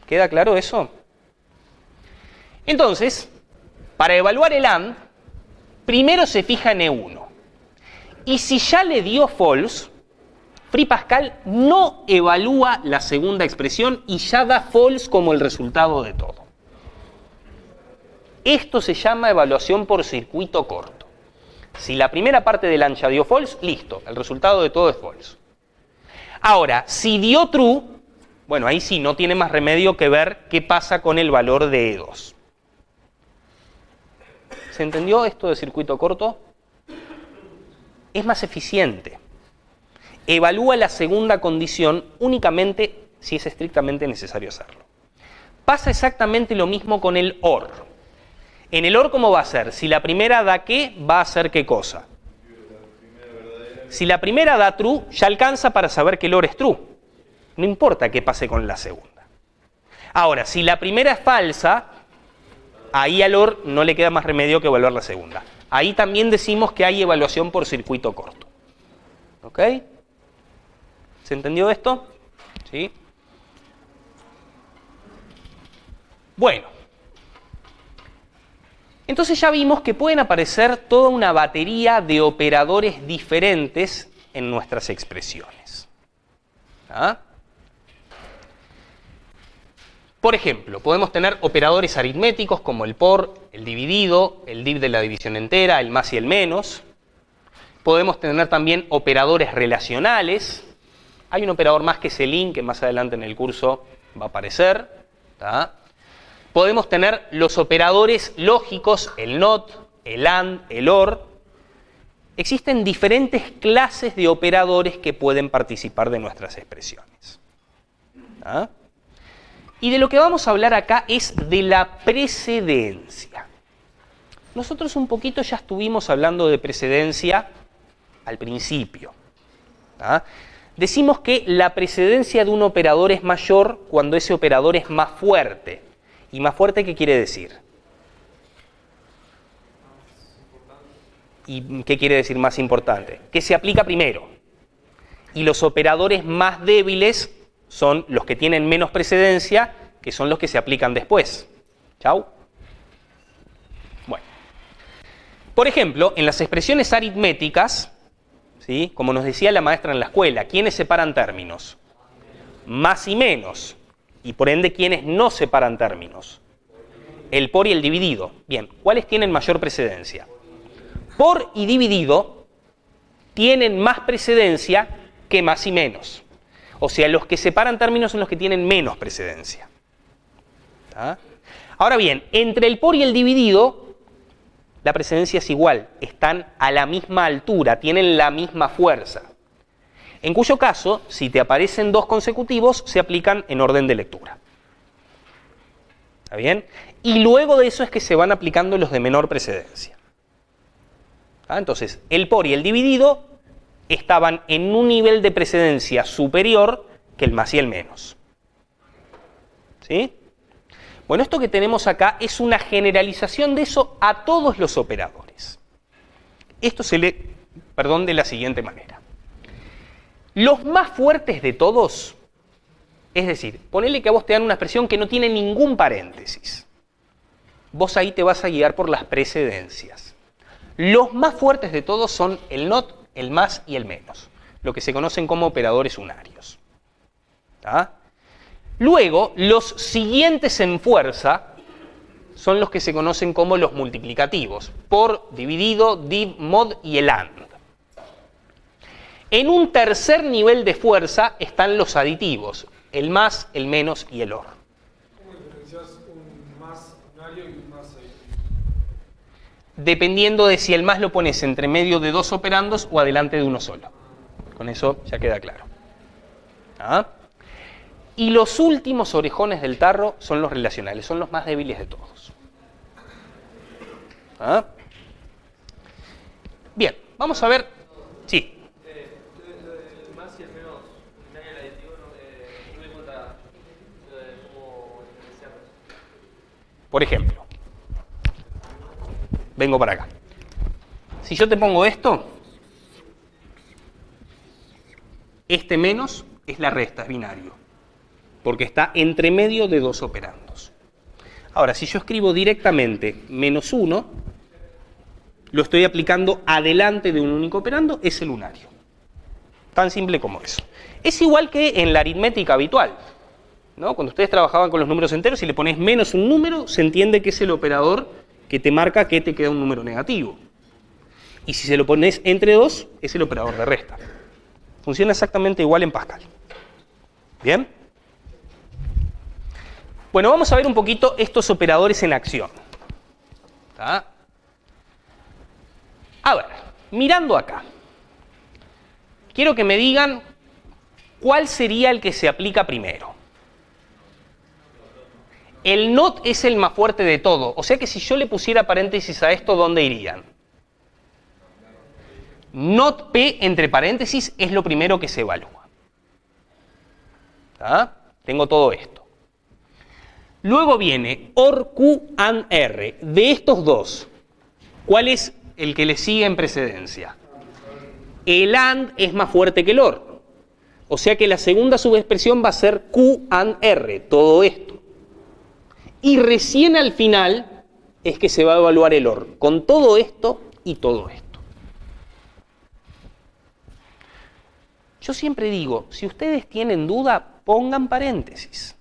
¿Queda claro eso? Entonces, para evaluar el AND, primero se fija en E1. Y si ya le dio false, Free Pascal no evalúa la segunda expresión y ya da false como el resultado de todo. Esto se llama evaluación por circuito corto. Si la primera parte del AND ya dio false, listo, el resultado de todo es false. Ahora, si dio true, bueno, ahí sí no tiene más remedio que ver qué pasa con el valor de E2. ¿Se entendió esto de circuito corto? Es más eficiente. Evalúa la segunda condición únicamente si es estrictamente necesario hacerlo. Pasa exactamente lo mismo con el OR. En el OR, ¿cómo va a ser? Si la primera da qué, va a ser qué cosa. Si la primera da true, ya alcanza para saber que el OR es true. No importa qué pase con la segunda. Ahora, si la primera es falsa, ahí al OR no le queda más remedio que evaluar la segunda. Ahí también decimos que hay evaluación por circuito corto. ¿Ok? ¿Se entendió esto? ¿Sí? Bueno. Entonces ya vimos que pueden aparecer toda una batería de operadores diferentes en nuestras expresiones. ¿Ah? Por ejemplo, podemos tener operadores aritméticos como el por, el dividido, el div de la división entera, el más y el menos. Podemos tener también operadores relacionales. Hay un operador más que es el in, que más adelante en el curso va a aparecer. ¿Tá? Podemos tener los operadores lógicos, el not, el and, el or. Existen diferentes clases de operadores que pueden participar de nuestras expresiones. ¿Ah? Y de lo que vamos a hablar acá es de la precedencia. Nosotros un poquito ya estuvimos hablando de precedencia al principio. ¿Ah? Decimos que la precedencia de un operador es mayor cuando ese operador es más fuerte. ¿Y más fuerte qué quiere decir? ¿Y qué quiere decir más importante? Que se aplica primero. Y los operadores más débiles son los que tienen menos precedencia, que son los que se aplican después. ¿Chau? Bueno. Por ejemplo, en las expresiones aritméticas, ¿sí? Como nos decía la maestra en la escuela, ¿quiénes separan términos? Más y menos. Y por ende, ¿quiénes no separan términos? El por y el dividido. Bien, ¿cuáles tienen mayor precedencia? Por y dividido tienen más precedencia que más y menos. O sea, los que separan términos son los que tienen menos precedencia. ¿Ah? Ahora bien, entre el por y el dividido, la precedencia es igual. Están a la misma altura, tienen la misma fuerza. En cuyo caso, si te aparecen dos consecutivos, se aplican en orden de lectura. ¿Está bien? Y luego de eso es que se van aplicando los de menor precedencia. ¿Ah? Entonces, el por y el dividido estaban en un nivel de precedencia superior que el más y el menos. ¿Sí? Bueno, esto que tenemos acá es una generalización de eso a todos los operadores. Esto se lee, de la siguiente manera. Los más fuertes de todos, es decir, ponele que a vos te dan una expresión que no tiene ningún paréntesis. Vos ahí te vas a guiar por las precedencias. Los más fuertes de todos son el not, el más y el menos, lo que se conocen como operadores unarios. ¿Tá? Luego, los siguientes en fuerza son los que se conocen como los multiplicativos, por, dividido, div, mod y el and. En un tercer nivel de fuerza están los aditivos, el más, el menos y el or. ¿Cómo diferencias un más unario y un más aditivo? Dependiendo de si el más lo pones entre medio de dos operandos o adelante de uno solo. Con eso ya queda claro. ¿Ah? Y los últimos orejones del tarro son los relacionales, son los más débiles de todos. ¿Ah? Bien, vamos a ver. Sí. El más y el menos unario y el aditivo no me cuenta cómo diferenciarlos. Por ejemplo, vengo para acá. Si yo te pongo esto, este menos es la resta, es binario, porque está entre medio de dos operandos. Ahora, si yo escribo directamente menos 1, lo estoy aplicando adelante de un único operando, es el unario. Tan simple como eso. Es igual que en la aritmética habitual, ¿no? Cuando ustedes trabajaban con los números enteros, si le pones menos un número, se entiende que es el operador que te marca que te queda un número negativo. Y si se lo pones entre dos, es el operador de resta. Funciona exactamente igual en Pascal. ¿Bien? Bueno, vamos a ver un poquito estos operadores en acción. ¿Tá? A ver, mirando acá. Quiero que me digan cuál sería el que se aplica primero. El not es el más fuerte de todo. O sea que si yo le pusiera paréntesis a esto, ¿dónde irían? not P entre paréntesis es lo primero que se evalúa. ¿Tá? Tengo todo esto. Luego viene OR, Q, AND, R. De estos dos, ¿cuál es el que le sigue en precedencia? El AND es más fuerte que el OR. O sea que la segunda subexpresión va a ser Q, AND, R. Todo esto. Y recién al final es que se va a evaluar el OR. Con todo esto y todo esto. Yo siempre digo, si ustedes tienen duda, pongan paréntesis.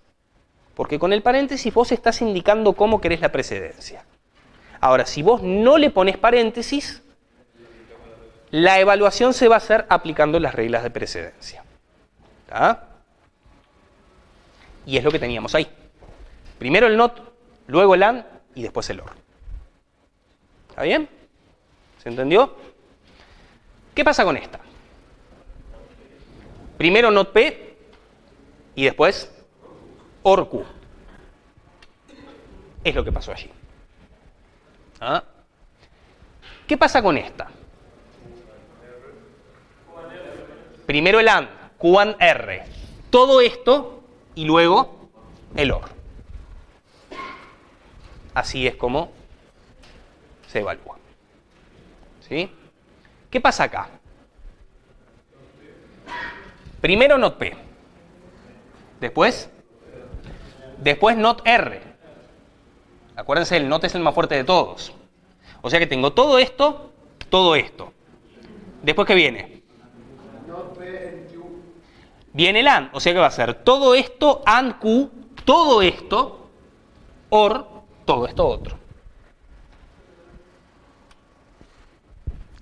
Porque con el paréntesis vos estás indicando cómo querés la precedencia. Ahora, si vos no le pones paréntesis, la evaluación se va a hacer aplicando las reglas de precedencia. ¿Tá? Y es lo que teníamos ahí. Primero el NOT, luego el AND y después el OR. ¿Está bien? ¿Se entendió? ¿Qué pasa con esta? Primero NOT P y después OR Q. Es lo que pasó allí. ¿Ah? ¿Qué pasa con esta? Primero el AND, Q, AND, R. Todo esto y luego el OR. Así es como se evalúa. ¿Sí? ¿Qué pasa acá? Primero NOT P. Después NOT R. Acuérdense, el NOT es el más fuerte de todos. O sea que tengo todo esto, todo esto. Después, ¿qué viene? Viene el AND, o sea que va a ser todo esto, AND Q, todo esto, OR, todo esto otro.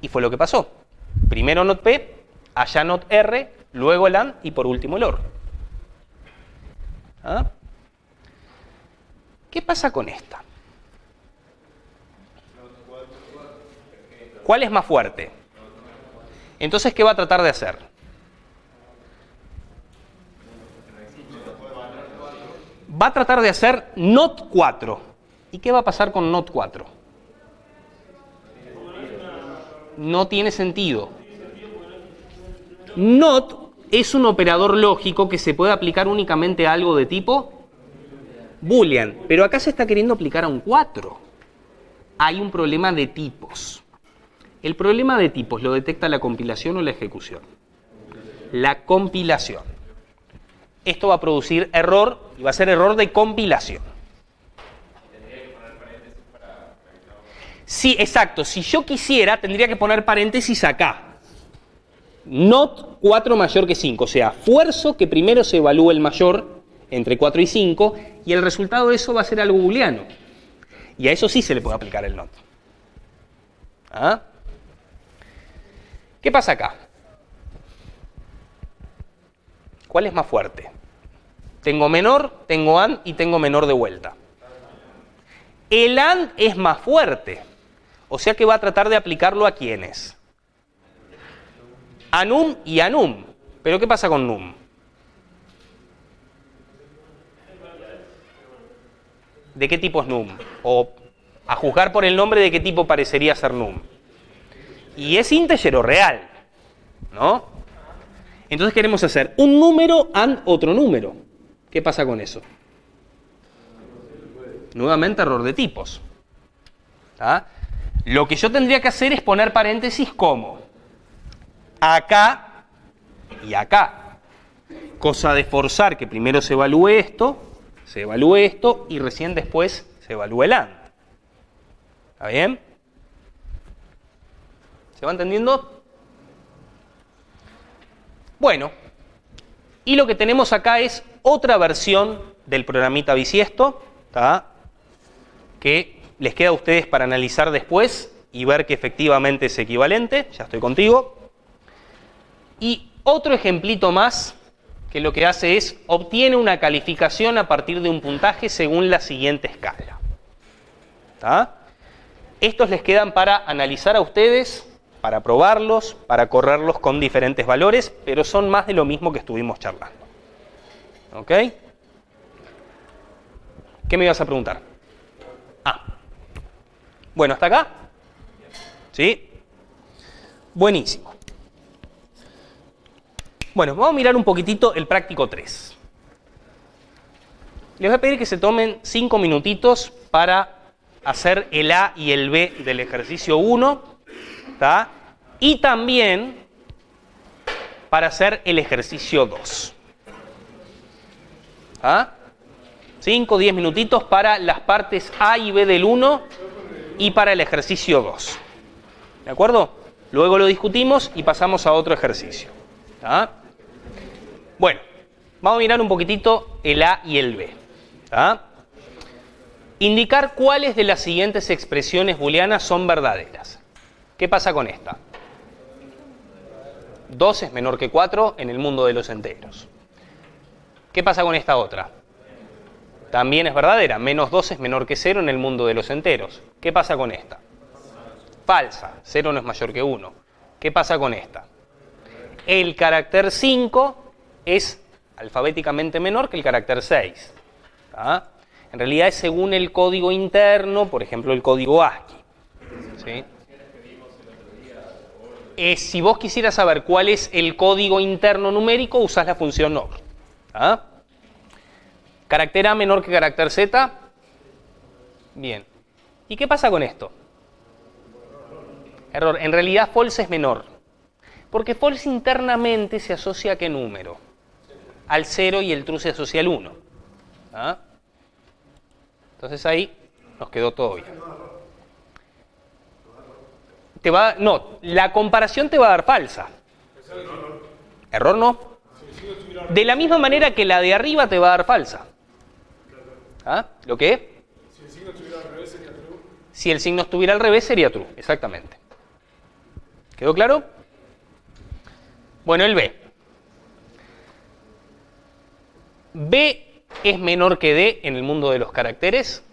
Y fue lo que pasó. Primero NOT P, allá NOT R, luego el AND y por último el OR. ¿Ah? ¿Qué pasa con esta? ¿Cuál es más fuerte? Entonces, ¿qué va a tratar de hacer? Va a tratar de hacer NOT 4. ¿Y qué va a pasar con NOT 4? No tiene sentido. NOT es un operador lógico que se puede aplicar únicamente a algo de tipo Boolean, pero acá se está queriendo aplicar a un 4. Hay un problema de tipos. El problema de tipos lo detecta la compilación o la ejecución. La compilación. Esto va a producir error y va a ser error de compilación. Sí, exacto. Si yo quisiera, tendría que poner paréntesis acá. NOT 4 mayor que 5. O sea, fuerzo que primero se evalúe el mayor entre 4 y 5 y el resultado de eso va a ser algo booleano. Y a eso sí se le puede aplicar el NOT. ¿Ah? ¿Qué pasa acá? ¿Cuál es más fuerte? Tengo menor, tengo AND y tengo menor de vuelta. El AND es más fuerte. O sea que va a tratar de aplicarlo a ¿quiénes? A NUM y a NUM. ¿Pero qué pasa con NUM? ¿De qué tipo es NUM? O a juzgar por el nombre, ¿de qué tipo parecería ser NUM? Y es integer o real, ¿no? Entonces queremos hacer un número and otro número. ¿Qué pasa con eso? Nuevamente error de tipos. ¿Ah? Lo que yo tendría que hacer es poner paréntesis como acá y acá. Cosa de forzar que primero se evalúe esto y recién después se evalúe el AND. ¿Está bien? ¿Se va entendiendo? Bueno, y lo que tenemos acá es otra versión del programita bisiesto, ¿tá? Que les queda a ustedes para analizar después y ver que efectivamente es equivalente. Ya estoy contigo. Y otro ejemplito más que lo que hace es obtiene una calificación a partir de un puntaje según la siguiente escala. ¿Tá? Estos les quedan para analizar a ustedes, para probarlos, para correrlos con diferentes valores, pero son más de lo mismo que estuvimos charlando. ¿Ok? ¿Qué me ibas a preguntar? Bueno, ¿hasta acá? ¿Sí? Buenísimo. Bueno, vamos a mirar un poquitito el práctico 3. Les voy a pedir que se tomen 5 minutitos para hacer el A y el B del ejercicio 1, ¿tá? Y también para hacer el ejercicio 2. ¿Ah? 5 o 10 minutitos para las partes A y B del 1 y para el ejercicio 2. ¿De acuerdo? Luego lo discutimos y pasamos a otro ejercicio. ¿Tá? Bueno, vamos a mirar un poquitito el A y el B. ¿Tá? Indicar cuáles de las siguientes expresiones booleanas son verdaderas. ¿Qué pasa con esta? 2 es menor que 4 en el mundo de los enteros. ¿Qué pasa con esta otra? También es verdadera. Menos 2 es menor que 0 en el mundo de los enteros. ¿Qué pasa con esta? Falsa. 0 no es mayor que 1. ¿Qué pasa con esta? El carácter 5 es alfabéticamente menor que el carácter 6. ¿Tá? En realidad es según el código interno, por ejemplo el código ASCII. ¿Sí? Si vos quisieras saber cuál es el código interno numérico, usás la función OR. ¿Ah? ¿Carácter A menor que carácter Z? Bien. ¿Y qué pasa con esto? Error. En realidad false es menor. Porque false internamente se asocia a qué número? Al 0 y el true se asocia al 1. ¿Ah? Entonces ahí nos quedó todo bien. No, la comparación te va a dar falsa. Error no. De la misma manera que la de arriba te va a dar falsa. ¿Ah? ¿Lo qué? Si el signo estuviera al revés sería true. Si el signo estuviera al revés sería true, exactamente. ¿Quedó claro? Bueno, el B. B es menor que D en el mundo de los caracteres.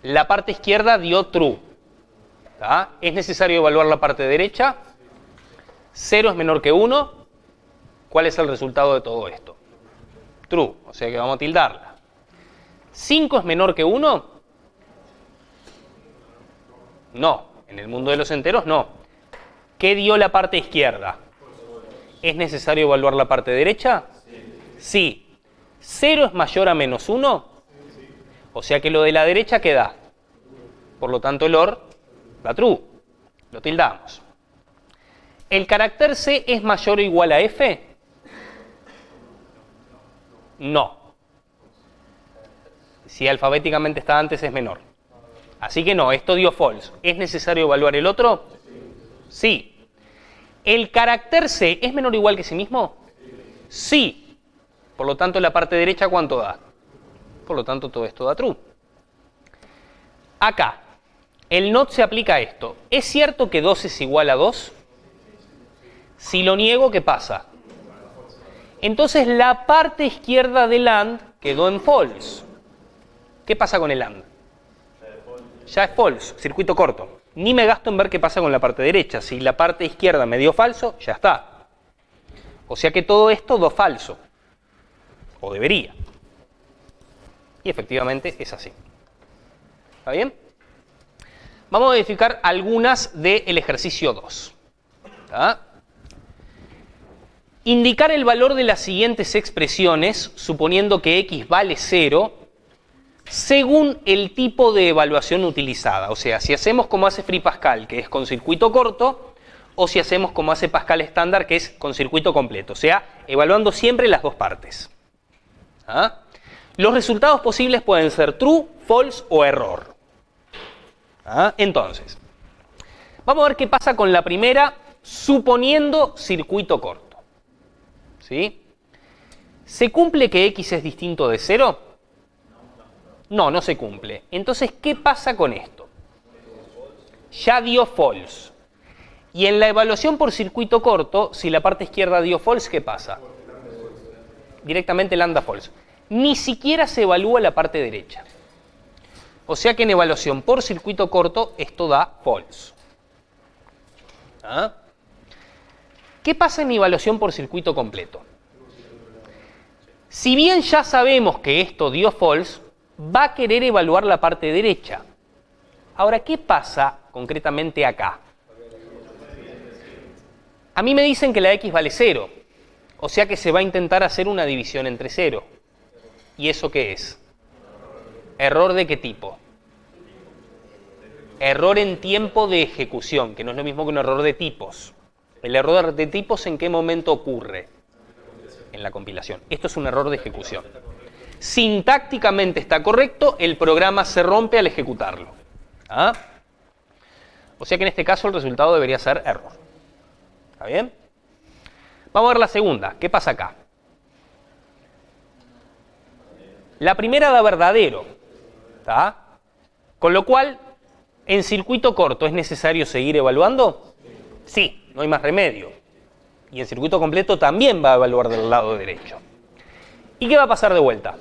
La parte izquierda dio true. ¿Tá? Es necesario evaluar la parte derecha. 0 es menor que 1. ¿Cuál es el resultado de todo esto? True, o sea que vamos a tildarla. 5 es menor que 1. No, en el mundo de los enteros no. ¿Qué dio la parte izquierda? ¿Es necesario evaluar la parte derecha? Sí. ¿0 es mayor a menos 1? O sea que lo de la derecha queda. Por lo tanto el OR da true. Lo tildamos. ¿El carácter C es mayor o igual a F? No. Si alfabéticamente está antes es menor. Así que no, esto dio false. ¿Es necesario evaluar el otro? Sí. ¿El carácter C es menor o igual que sí mismo? Sí. Por lo tanto, la parte derecha, ¿cuánto da? Por lo tanto, todo esto da true. Acá, el not se aplica a esto. ¿Es cierto que 2 es igual a 2? Si lo niego, ¿qué pasa? Entonces, la parte izquierda del AND quedó en false. ¿Qué pasa con el AND? Ya es false, circuito corto. Ni me gasto en ver qué pasa con la parte derecha. Si la parte izquierda me dio falso, ya está. O sea que todo esto dio falso. O debería. Y efectivamente es así. ¿Está bien? Vamos a verificar algunas del ejercicio 2. ¿Tá? Indicar el valor de las siguientes expresiones, suponiendo que x vale 0, según el tipo de evaluación utilizada. O sea, si hacemos como hace Free Pascal, que es con circuito corto, o si hacemos como hace Pascal estándar, que es con circuito completo. O sea, evaluando siempre las dos partes. ¿Ah? Los resultados posibles pueden ser true, false o error. ¿Ah? Entonces, vamos a ver qué pasa con la primera, suponiendo circuito corto. ¿Sí? ¿Se cumple que x es distinto de 0? No, no se cumple. Entonces, ¿qué pasa con esto? Ya dio false. Y en la evaluación por circuito corto, si la parte izquierda dio false, ¿qué pasa? Directamente el AND da false. Ni siquiera se evalúa la parte derecha. O sea que en evaluación por circuito corto, esto da false. ¿Ah? ¿Qué pasa en evaluación por circuito completo? Si bien ya sabemos que esto dio false, va a querer evaluar la parte derecha. Ahora, ¿qué pasa concretamente acá? A mí me dicen que la x vale 0, o sea que se va a intentar hacer una división entre 0. ¿Y eso qué es? ¿Error de qué tipo? Error en tiempo de ejecución, que no es lo mismo que un error de tipos. ¿El error de tipos en qué momento ocurre? En la compilación. Esto es un error de ejecución. Sintácticamente está correcto, el programa se rompe al ejecutarlo. ¿Ah? O sea que en este caso el resultado debería ser error. ¿Está bien? Vamos a ver la segunda. ¿Qué pasa acá? La primera da verdadero. ¿Está? Con lo cual, ¿en circuito corto es necesario seguir evaluando? Sí, no hay más remedio. Y en circuito completo también va a evaluar del lado derecho. ¿Y qué va a pasar de vuelta?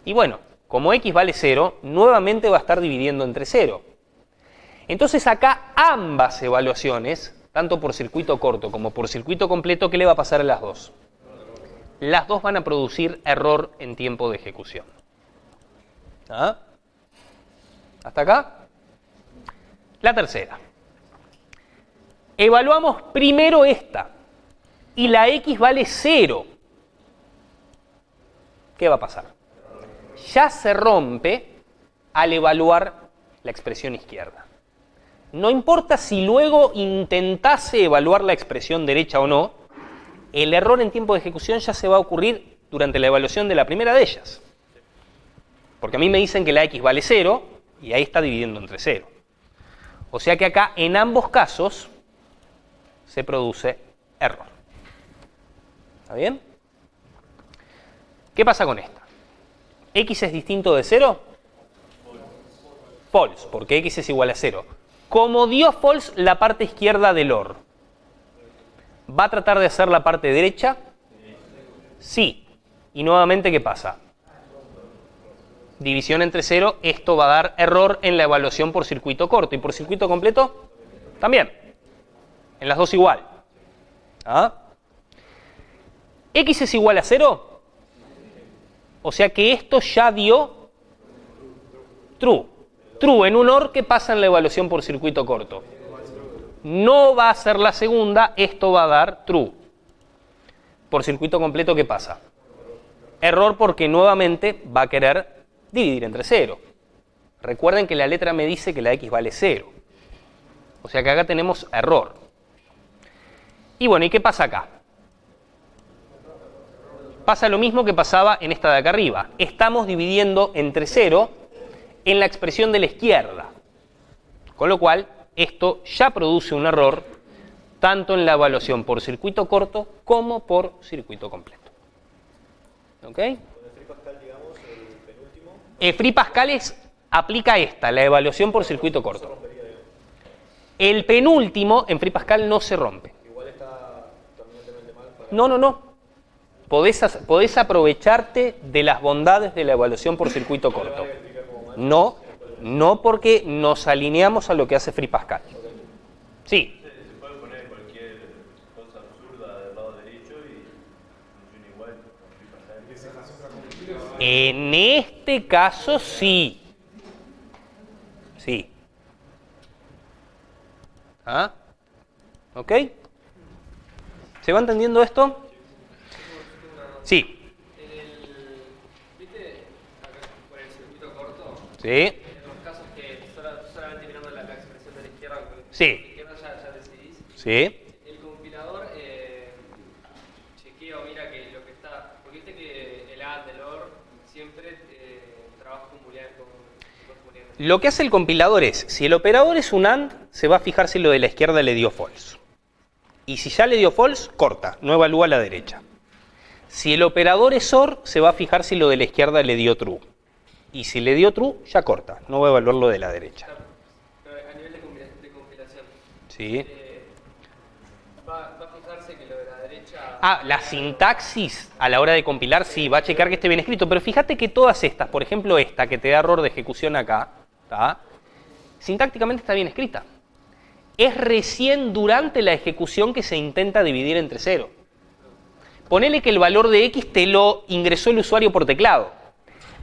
Y bueno, como x vale 0, nuevamente va a estar dividiendo entre 0. Entonces acá ambas evaluaciones, tanto por circuito corto como por circuito completo, ¿qué le va a pasar a las dos? Las dos van a producir error en tiempo de ejecución. ¿Ah? ¿Hasta acá? La tercera. Evaluamos primero esta y la x vale 0. ¿Qué va a pasar? Ya se rompe al evaluar la expresión izquierda. No importa si luego intentase evaluar la expresión derecha o no, el error en tiempo de ejecución ya se va a ocurrir durante la evaluación de la primera de ellas. Porque a mí me dicen que la x vale 0 y ahí está dividiendo entre 0. O sea que acá en ambos casos se produce error. ¿Está bien? ¿Qué pasa con esta? ¿X es distinto de 0? False, porque x es igual a 0. Como dio false la parte izquierda del OR, ¿va a tratar de hacer la parte derecha? Sí. Y nuevamente, ¿qué pasa? División entre 0, esto va a dar error en la evaluación por circuito corto. ¿Y por circuito completo? También. En las dos igual. ¿Ah? ¿X es igual a 0? O sea que esto ya dio true. True en un OR, ¿qué pasa en la evaluación por circuito corto? No va a ser la segunda, esto va a dar true. Por circuito completo, ¿qué pasa? Error porque nuevamente va a querer dividir entre 0. Recuerden que la letra me dice que la x vale 0. O sea que acá tenemos error. Y bueno, ¿y qué pasa acá? Pasa lo mismo que pasaba en esta de acá arriba. Estamos dividiendo entre 0 en la expresión de la izquierda. Con lo cual, esto ya produce un error tanto en la evaluación por circuito corto como por circuito completo. ¿Ok? Free Pascal aplica esta, la evaluación por circuito corto. El penúltimo en Free Pascal no se rompe. No. Podés aprovecharte de las bondades de la evaluación por circuito corto. No porque nos alineamos a lo que hace Free Pascal. Sí. Se puede poner cualquier cosa absurda del lado derecho y funciona igual con Free Pascal. En este caso sí. Sí. ¿Ah? ¿Ok? ¿Se va entendiendo esto? Sí. ¿Viste acá por el circuito corto? Sí. En los casos que solamente mirando la expresión de la izquierda, Sí. de la izquierda ya decidís. Sí. El compilador chequea o mira que lo que está. Porque viste que el AND, el OR, siempre trabaja con booleanos. Lo que hace el compilador es, si el operador es un AND, se va a fijar si lo de la izquierda le dio false. Y si ya le dio false, corta, no evalúa la derecha. Si el operador es OR, se va a fijar si lo de la izquierda le dio true. Y si le dio true, ya corta, no va a evaluar lo de la derecha. Pero a nivel de compilación, Sí. va a fijarse que lo de la derecha. La sintaxis a la hora de compilar, sí, va a checar que esté bien escrito. Pero fíjate que todas estas, por ejemplo esta que te da error de ejecución acá, ¿tá? Sintácticamente está bien escrita. Es recién durante la ejecución que se intenta dividir entre 0. Ponele que el valor de x te lo ingresó el usuario por teclado.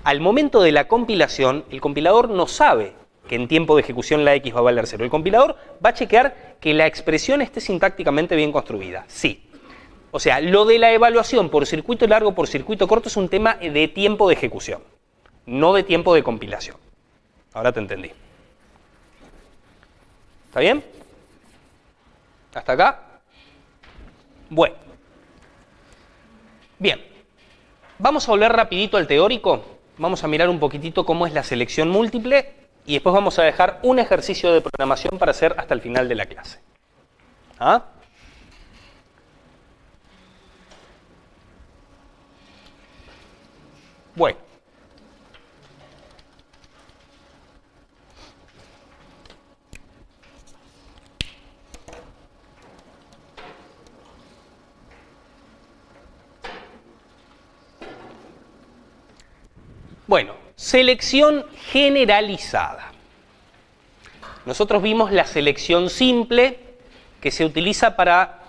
Al momento de la compilación, el compilador no sabe que en tiempo de ejecución la X va a valer 0. El compilador va a chequear que la expresión esté sintácticamente bien construida. Sí. O sea, lo de la evaluación por circuito largo, por circuito corto, es un tema de tiempo de ejecución, no de tiempo de compilación. Ahora te entendí. ¿Está bien? ¿Hasta acá? Bueno. Bien. Vamos a volver rapidito al teórico. Vamos a mirar un poquitito cómo es la selección múltiple y después vamos a dejar un ejercicio de programación para hacer hasta el final de la clase. ¿Ah? Bueno. Bueno, selección generalizada. Nosotros vimos la selección simple que se utiliza para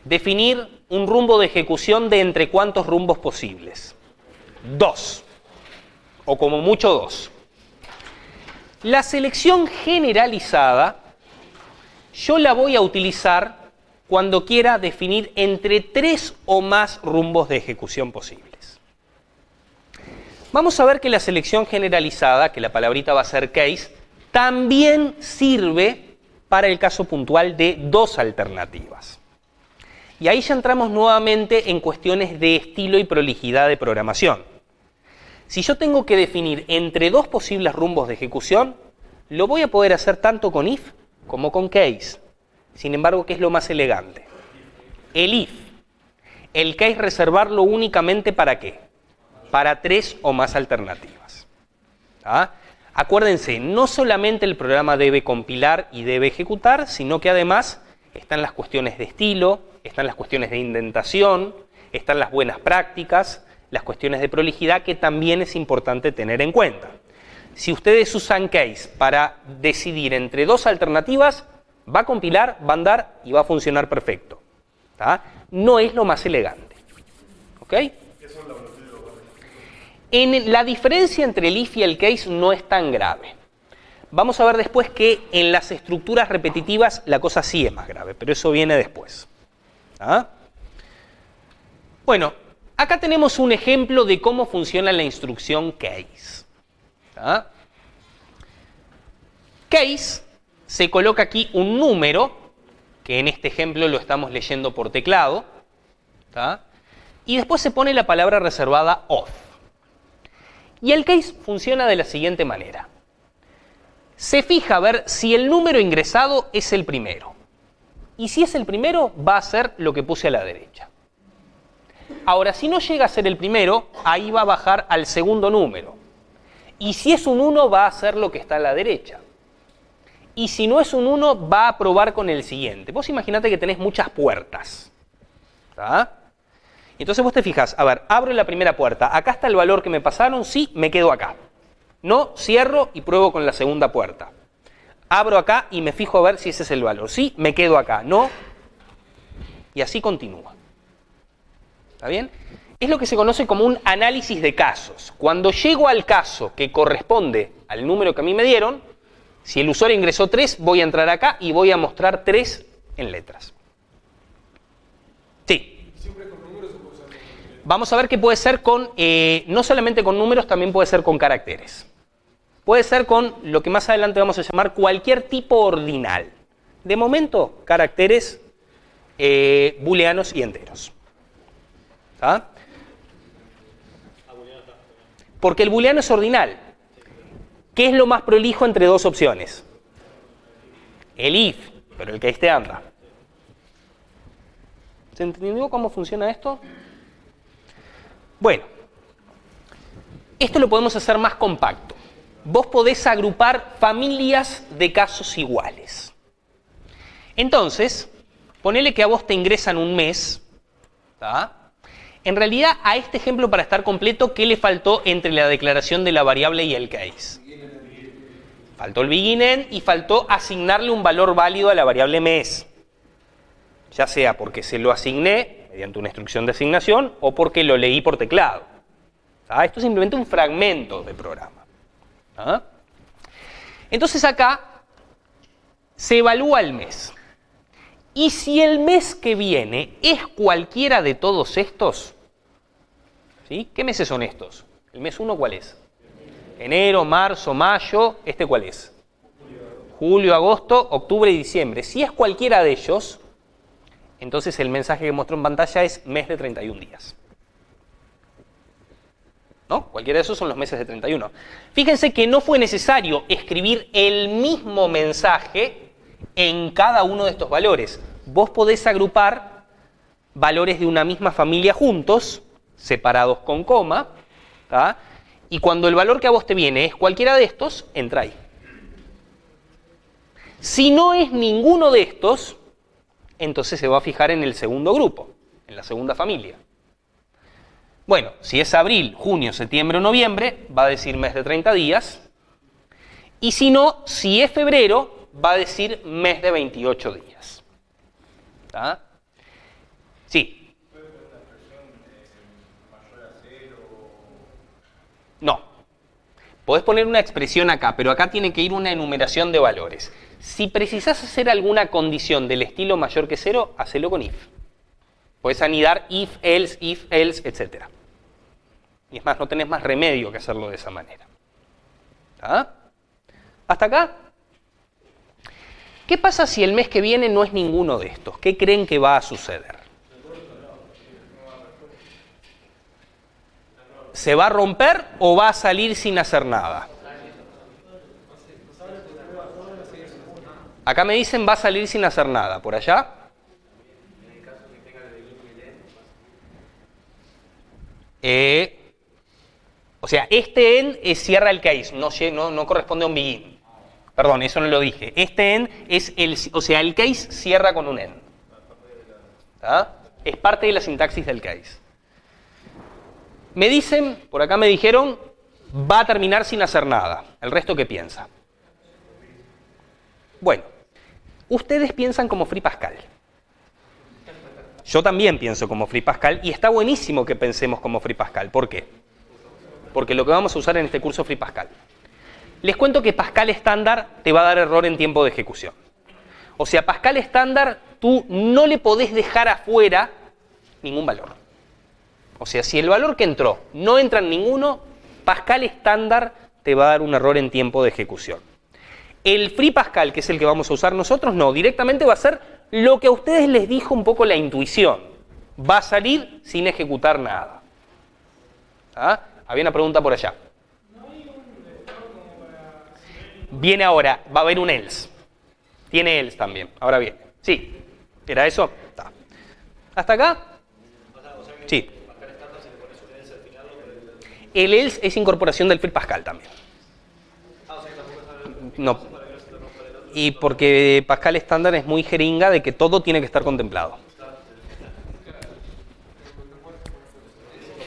definir un rumbo de ejecución de entre cuántos rumbos posibles. 2, o como mucho 2. La selección generalizada yo la voy a utilizar cuando quiera definir entre 3 o más rumbos de ejecución posibles. Vamos a ver que la selección generalizada, que la palabrita va a ser case, también sirve para el caso puntual de 2 alternativas. Y ahí ya entramos nuevamente en cuestiones de estilo y prolijidad de programación. Si yo tengo que definir entre 2 posibles rumbos de ejecución, lo voy a poder hacer tanto con if como con case. Sin embargo, ¿qué es lo más elegante? El if. El case reservarlo únicamente ¿para qué? Para 3 o más alternativas. ¿Ah? Acuérdense, no solamente el programa debe compilar y debe ejecutar, sino que además están las cuestiones de estilo, están las cuestiones de indentación, están las buenas prácticas, las cuestiones de prolijidad que también es importante tener en cuenta. Si ustedes usan case para decidir entre 2 alternativas, va a compilar, va a andar y va a funcionar perfecto. ¿Tá? No es lo más elegante. ¿Ok? La diferencia entre el if y el case no es tan grave. Vamos a ver después que en las estructuras repetitivas la cosa sí es más grave, pero eso viene después. ¿Ah? Bueno, acá tenemos un ejemplo de cómo funciona la instrucción case. ¿Ah? Case se coloca aquí un número, que en este ejemplo lo estamos leyendo por teclado, ¿tá? Y después se pone la palabra reservada off. Y el case funciona de la siguiente manera. Se fija a ver si el número ingresado es el primero. Y si es el primero, va a ser lo que puse a la derecha. Ahora, si no llega a ser el primero, ahí va a bajar al segundo número. Y si es un 1, va a ser lo que está a la derecha. Y si no es un 1, va a probar con el siguiente. Vos imaginate que tenés muchas puertas. ¿Tá? Entonces vos te fijas, a ver, abro la primera puerta, acá está el valor que me pasaron, sí, me quedo acá. No, cierro y pruebo con la segunda puerta. Abro acá y me fijo a ver si ese es el valor, sí, me quedo acá, no, y así continúa. ¿Está bien? Es lo que se conoce como un análisis de casos. Cuando llego al caso que corresponde al número que a mí me dieron, si el usuario ingresó 3, voy a entrar acá y voy a mostrar 3 en letras. Sí. Vamos a ver que puede ser con, no solamente con números, también puede ser con caracteres. Puede ser con lo que más adelante vamos a llamar cualquier tipo ordinal. De momento, caracteres booleanos y enteros. ¿Ah? Porque el booleano es ordinal. ¿Qué es lo más prolijo entre 2 opciones? El if, pero el case te anda. ¿Se entendió cómo funciona esto? Bueno, esto lo podemos hacer más compacto. Vos podés agrupar familias de casos iguales. Entonces, ponele que a vos te ingresan un mes. ¿Tá? En realidad, a este ejemplo, para estar completo, ¿qué le faltó entre la declaración de la variable y el case? Faltó el begin y faltó asignarle un valor válido a la variable mes. Ya sea porque se lo asigné mediante una instrucción de asignación o porque lo leí por teclado. ¿Ah? Esto es simplemente un fragmento de programa. ¿Ah? Entonces acá se evalúa el mes. Y si el mes que viene es cualquiera de todos estos, ¿sí? ¿Qué meses son estos? ¿El mes 1 cuál es? Enero, marzo, mayo, ¿este cuál es? Julio, agosto, octubre y diciembre. Si es cualquiera de ellos, entonces el mensaje que mostró en pantalla es mes de 31 días. ¿No? Cualquiera de esos son los meses de 31. Fíjense que no fue necesario escribir el mismo mensaje en cada uno de estos valores. Vos podés agrupar valores de una misma familia juntos, separados con coma, ¿tá? Y cuando el valor que a vos te viene es cualquiera de estos, entra ahí. Si no es ninguno de estos, entonces se va a fijar en el segundo grupo, en la segunda familia. Bueno, si es abril, junio, septiembre o noviembre, va a decir mes de 30 días. Y si no, si es febrero, va a decir mes de 28 días. ¿Tá? Sí. No. Podés poner una expresión acá, pero acá tiene que ir una enumeración de valores. Si precisás hacer alguna condición del estilo mayor que 0, hacelo con if. Podés anidar if, else, etc. Y es más, no tenés más remedio que hacerlo de esa manera. ¿Tá? ¿Hasta acá? ¿Qué pasa si el mes que viene no es ninguno de estos? ¿Qué creen que va a suceder? ¿Se va a romper o va a salir sin hacer nada? Acá me dicen va a salir sin hacer nada. ¿Por allá? O sea, este end cierra el case, no corresponde a un begin. Perdón, eso no lo dije. Este end es el case cierra con un end. ¿Tá? Es parte de la sintaxis del case. Me dicen, por acá me dijeron, va a terminar sin hacer nada. ¿El resto qué piensa? Bueno, ustedes piensan como Free Pascal. Yo también pienso como Free Pascal y está buenísimo que pensemos como Free Pascal. ¿Por qué? Porque lo que vamos a usar en este curso es Free Pascal. Les cuento que Pascal estándar te va a dar error en tiempo de ejecución. O sea, Pascal estándar tú no le podés dejar afuera ningún valor. O sea, si el valor que entró no entra en ninguno, Pascal estándar te va a dar un error en tiempo de ejecución. El Free Pascal, que es el que vamos a usar nosotros, no, directamente va a ser lo que a ustedes les dijo un poco la intuición. Va a salir sin ejecutar nada. ¿Ah? Había una pregunta por allá. Viene ahora, va a haber un else. Tiene else también, ahora viene. Sí, ¿era eso? Está. ¿Hasta acá? Sí. El else es incorporación del Free Pascal también. No. Y porque Pascal estándar es muy jeringa de que todo tiene que estar contemplado.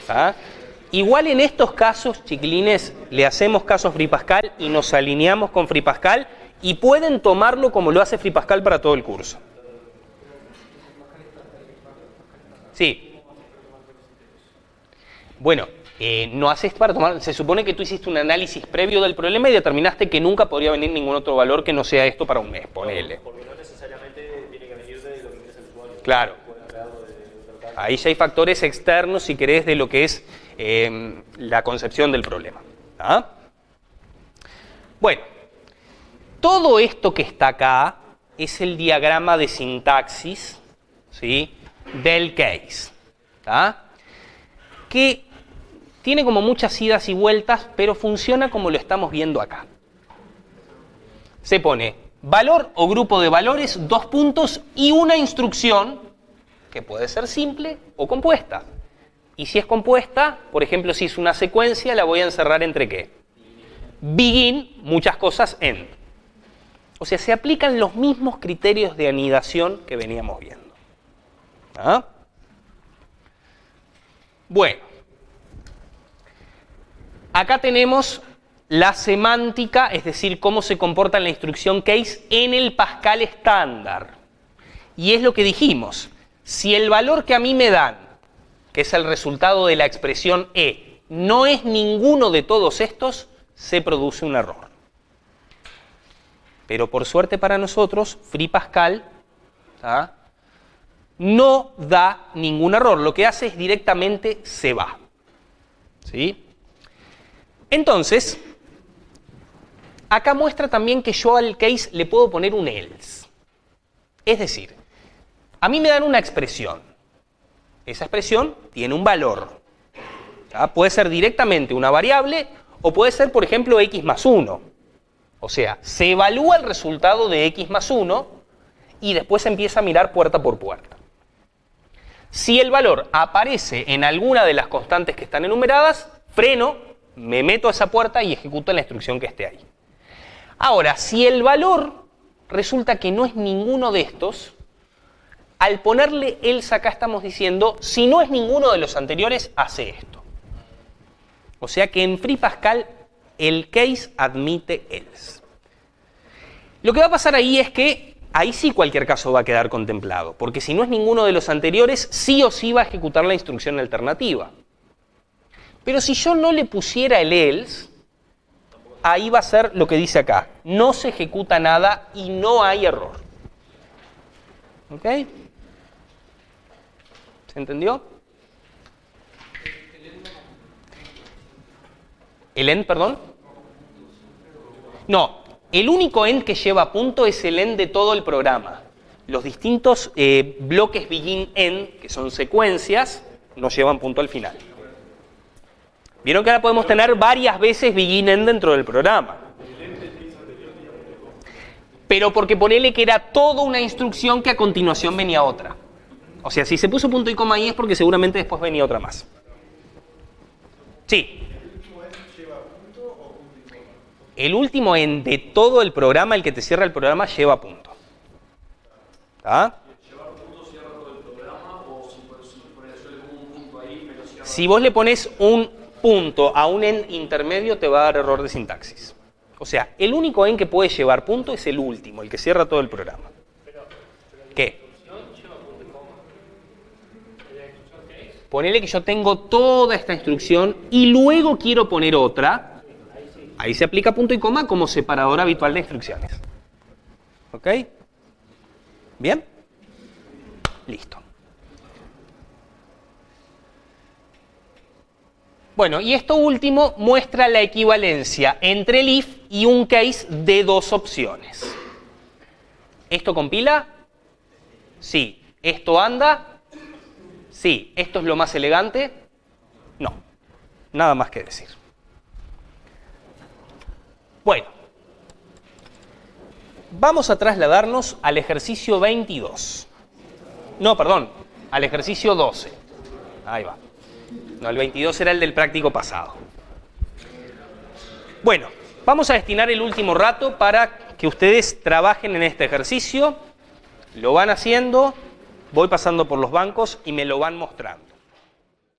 ¿Ah? Igual en estos casos, chiquilines, le hacemos caso a Free Pascal y nos alineamos con Free Pascal y pueden tomarlo como lo hace Free Pascal para todo el curso. Sí. Bueno, no haces para tomar. Se supone que tú hiciste un análisis previo del problema y determinaste que nunca podría venir ningún otro valor que no sea esto para un mes, ponele. Porque no necesariamente tiene que venir de lo que ingresa el usuario. Claro. Ahí ya hay factores externos, si querés, de lo que es la concepción del problema. ¿Ah? Bueno, todo esto que está acá es el diagrama de sintaxis, ¿sí?, del case. ¿Ah? Que tiene como muchas idas y vueltas, pero funciona como lo estamos viendo acá. Se pone valor o grupo de valores, 2 puntos y una instrucción que puede ser simple o compuesta. Y si es compuesta, por ejemplo, si es una secuencia, la voy a encerrar entre ¿qué? Begin, muchas cosas, end. O sea, se aplican los mismos criterios de anidación que veníamos viendo. ¿Ah? Bueno. Acá tenemos la semántica, es decir, cómo se comporta en la instrucción case en el Pascal estándar. Y es lo que dijimos. Si el valor que a mí me dan, que es el resultado de la expresión E, no es ninguno de todos estos, se produce un error. Pero por suerte para nosotros, Free Pascal, ¿tá?, no da ningún error. Lo que hace es directamente se va. ¿Sí? Entonces, acá muestra también que yo al case le puedo poner un else. Es decir, a mí me dan una expresión. Esa expresión tiene un valor. ¿Tá? Puede ser directamente una variable o puede ser, por ejemplo, x más 1. O sea, se evalúa el resultado de x más 1 y después se empieza a mirar puerta por puerta. Si el valor aparece en alguna de las constantes que están enumeradas, freno, me meto a esa puerta y ejecuto la instrucción que esté ahí. Ahora, si el valor resulta que no es ninguno de estos, al ponerle else acá estamos diciendo, si no es ninguno de los anteriores, hace esto. O sea que en Free Pascal el case admite else. Lo que va a pasar ahí es que ahí sí cualquier caso va a quedar contemplado, porque si no es ninguno de los anteriores, sí o sí va a ejecutar la instrucción alternativa. Pero si yo no le pusiera el else, ahí va a ser lo que dice acá. No se ejecuta nada y no hay error. ¿Ok? ¿Se entendió? ¿El end, perdón? No, el único end que lleva punto es el end de todo el programa. Los distintos bloques begin-end, que son secuencias, no llevan punto al final. Vieron que ahora podemos tener varias veces begin-end dentro del programa. Pero porque ponele que era toda una instrucción que a continuación venía otra. O sea, si se puso punto y coma ahí es porque seguramente después venía otra más. Sí. El último end de todo el programa, el que te cierra el programa, lleva punto. ¿Ah? Si vos le pones un punto a un end intermedio, te va a dar error de sintaxis. O sea, el único end que puede llevar punto es el último, el que cierra todo el programa. ¿Qué? Ponele que yo tengo toda esta instrucción y luego quiero poner otra. Ahí se aplica punto y coma como separador habitual de instrucciones. ¿Ok? ¿Bien? Listo. Bueno, y esto último muestra la equivalencia entre el if y un case de dos opciones. ¿Esto compila? Sí. ¿Esto anda? Sí. ¿Esto es lo más elegante? No. Nada más que decir. Bueno, vamos a trasladarnos al ejercicio 22. No, perdón, al ejercicio 12. Ahí va. No, el 22 era el del práctico pasado. Bueno, vamos a destinar el último rato para que ustedes trabajen en este ejercicio. Lo van haciendo, voy pasando por los bancos y me lo van mostrando.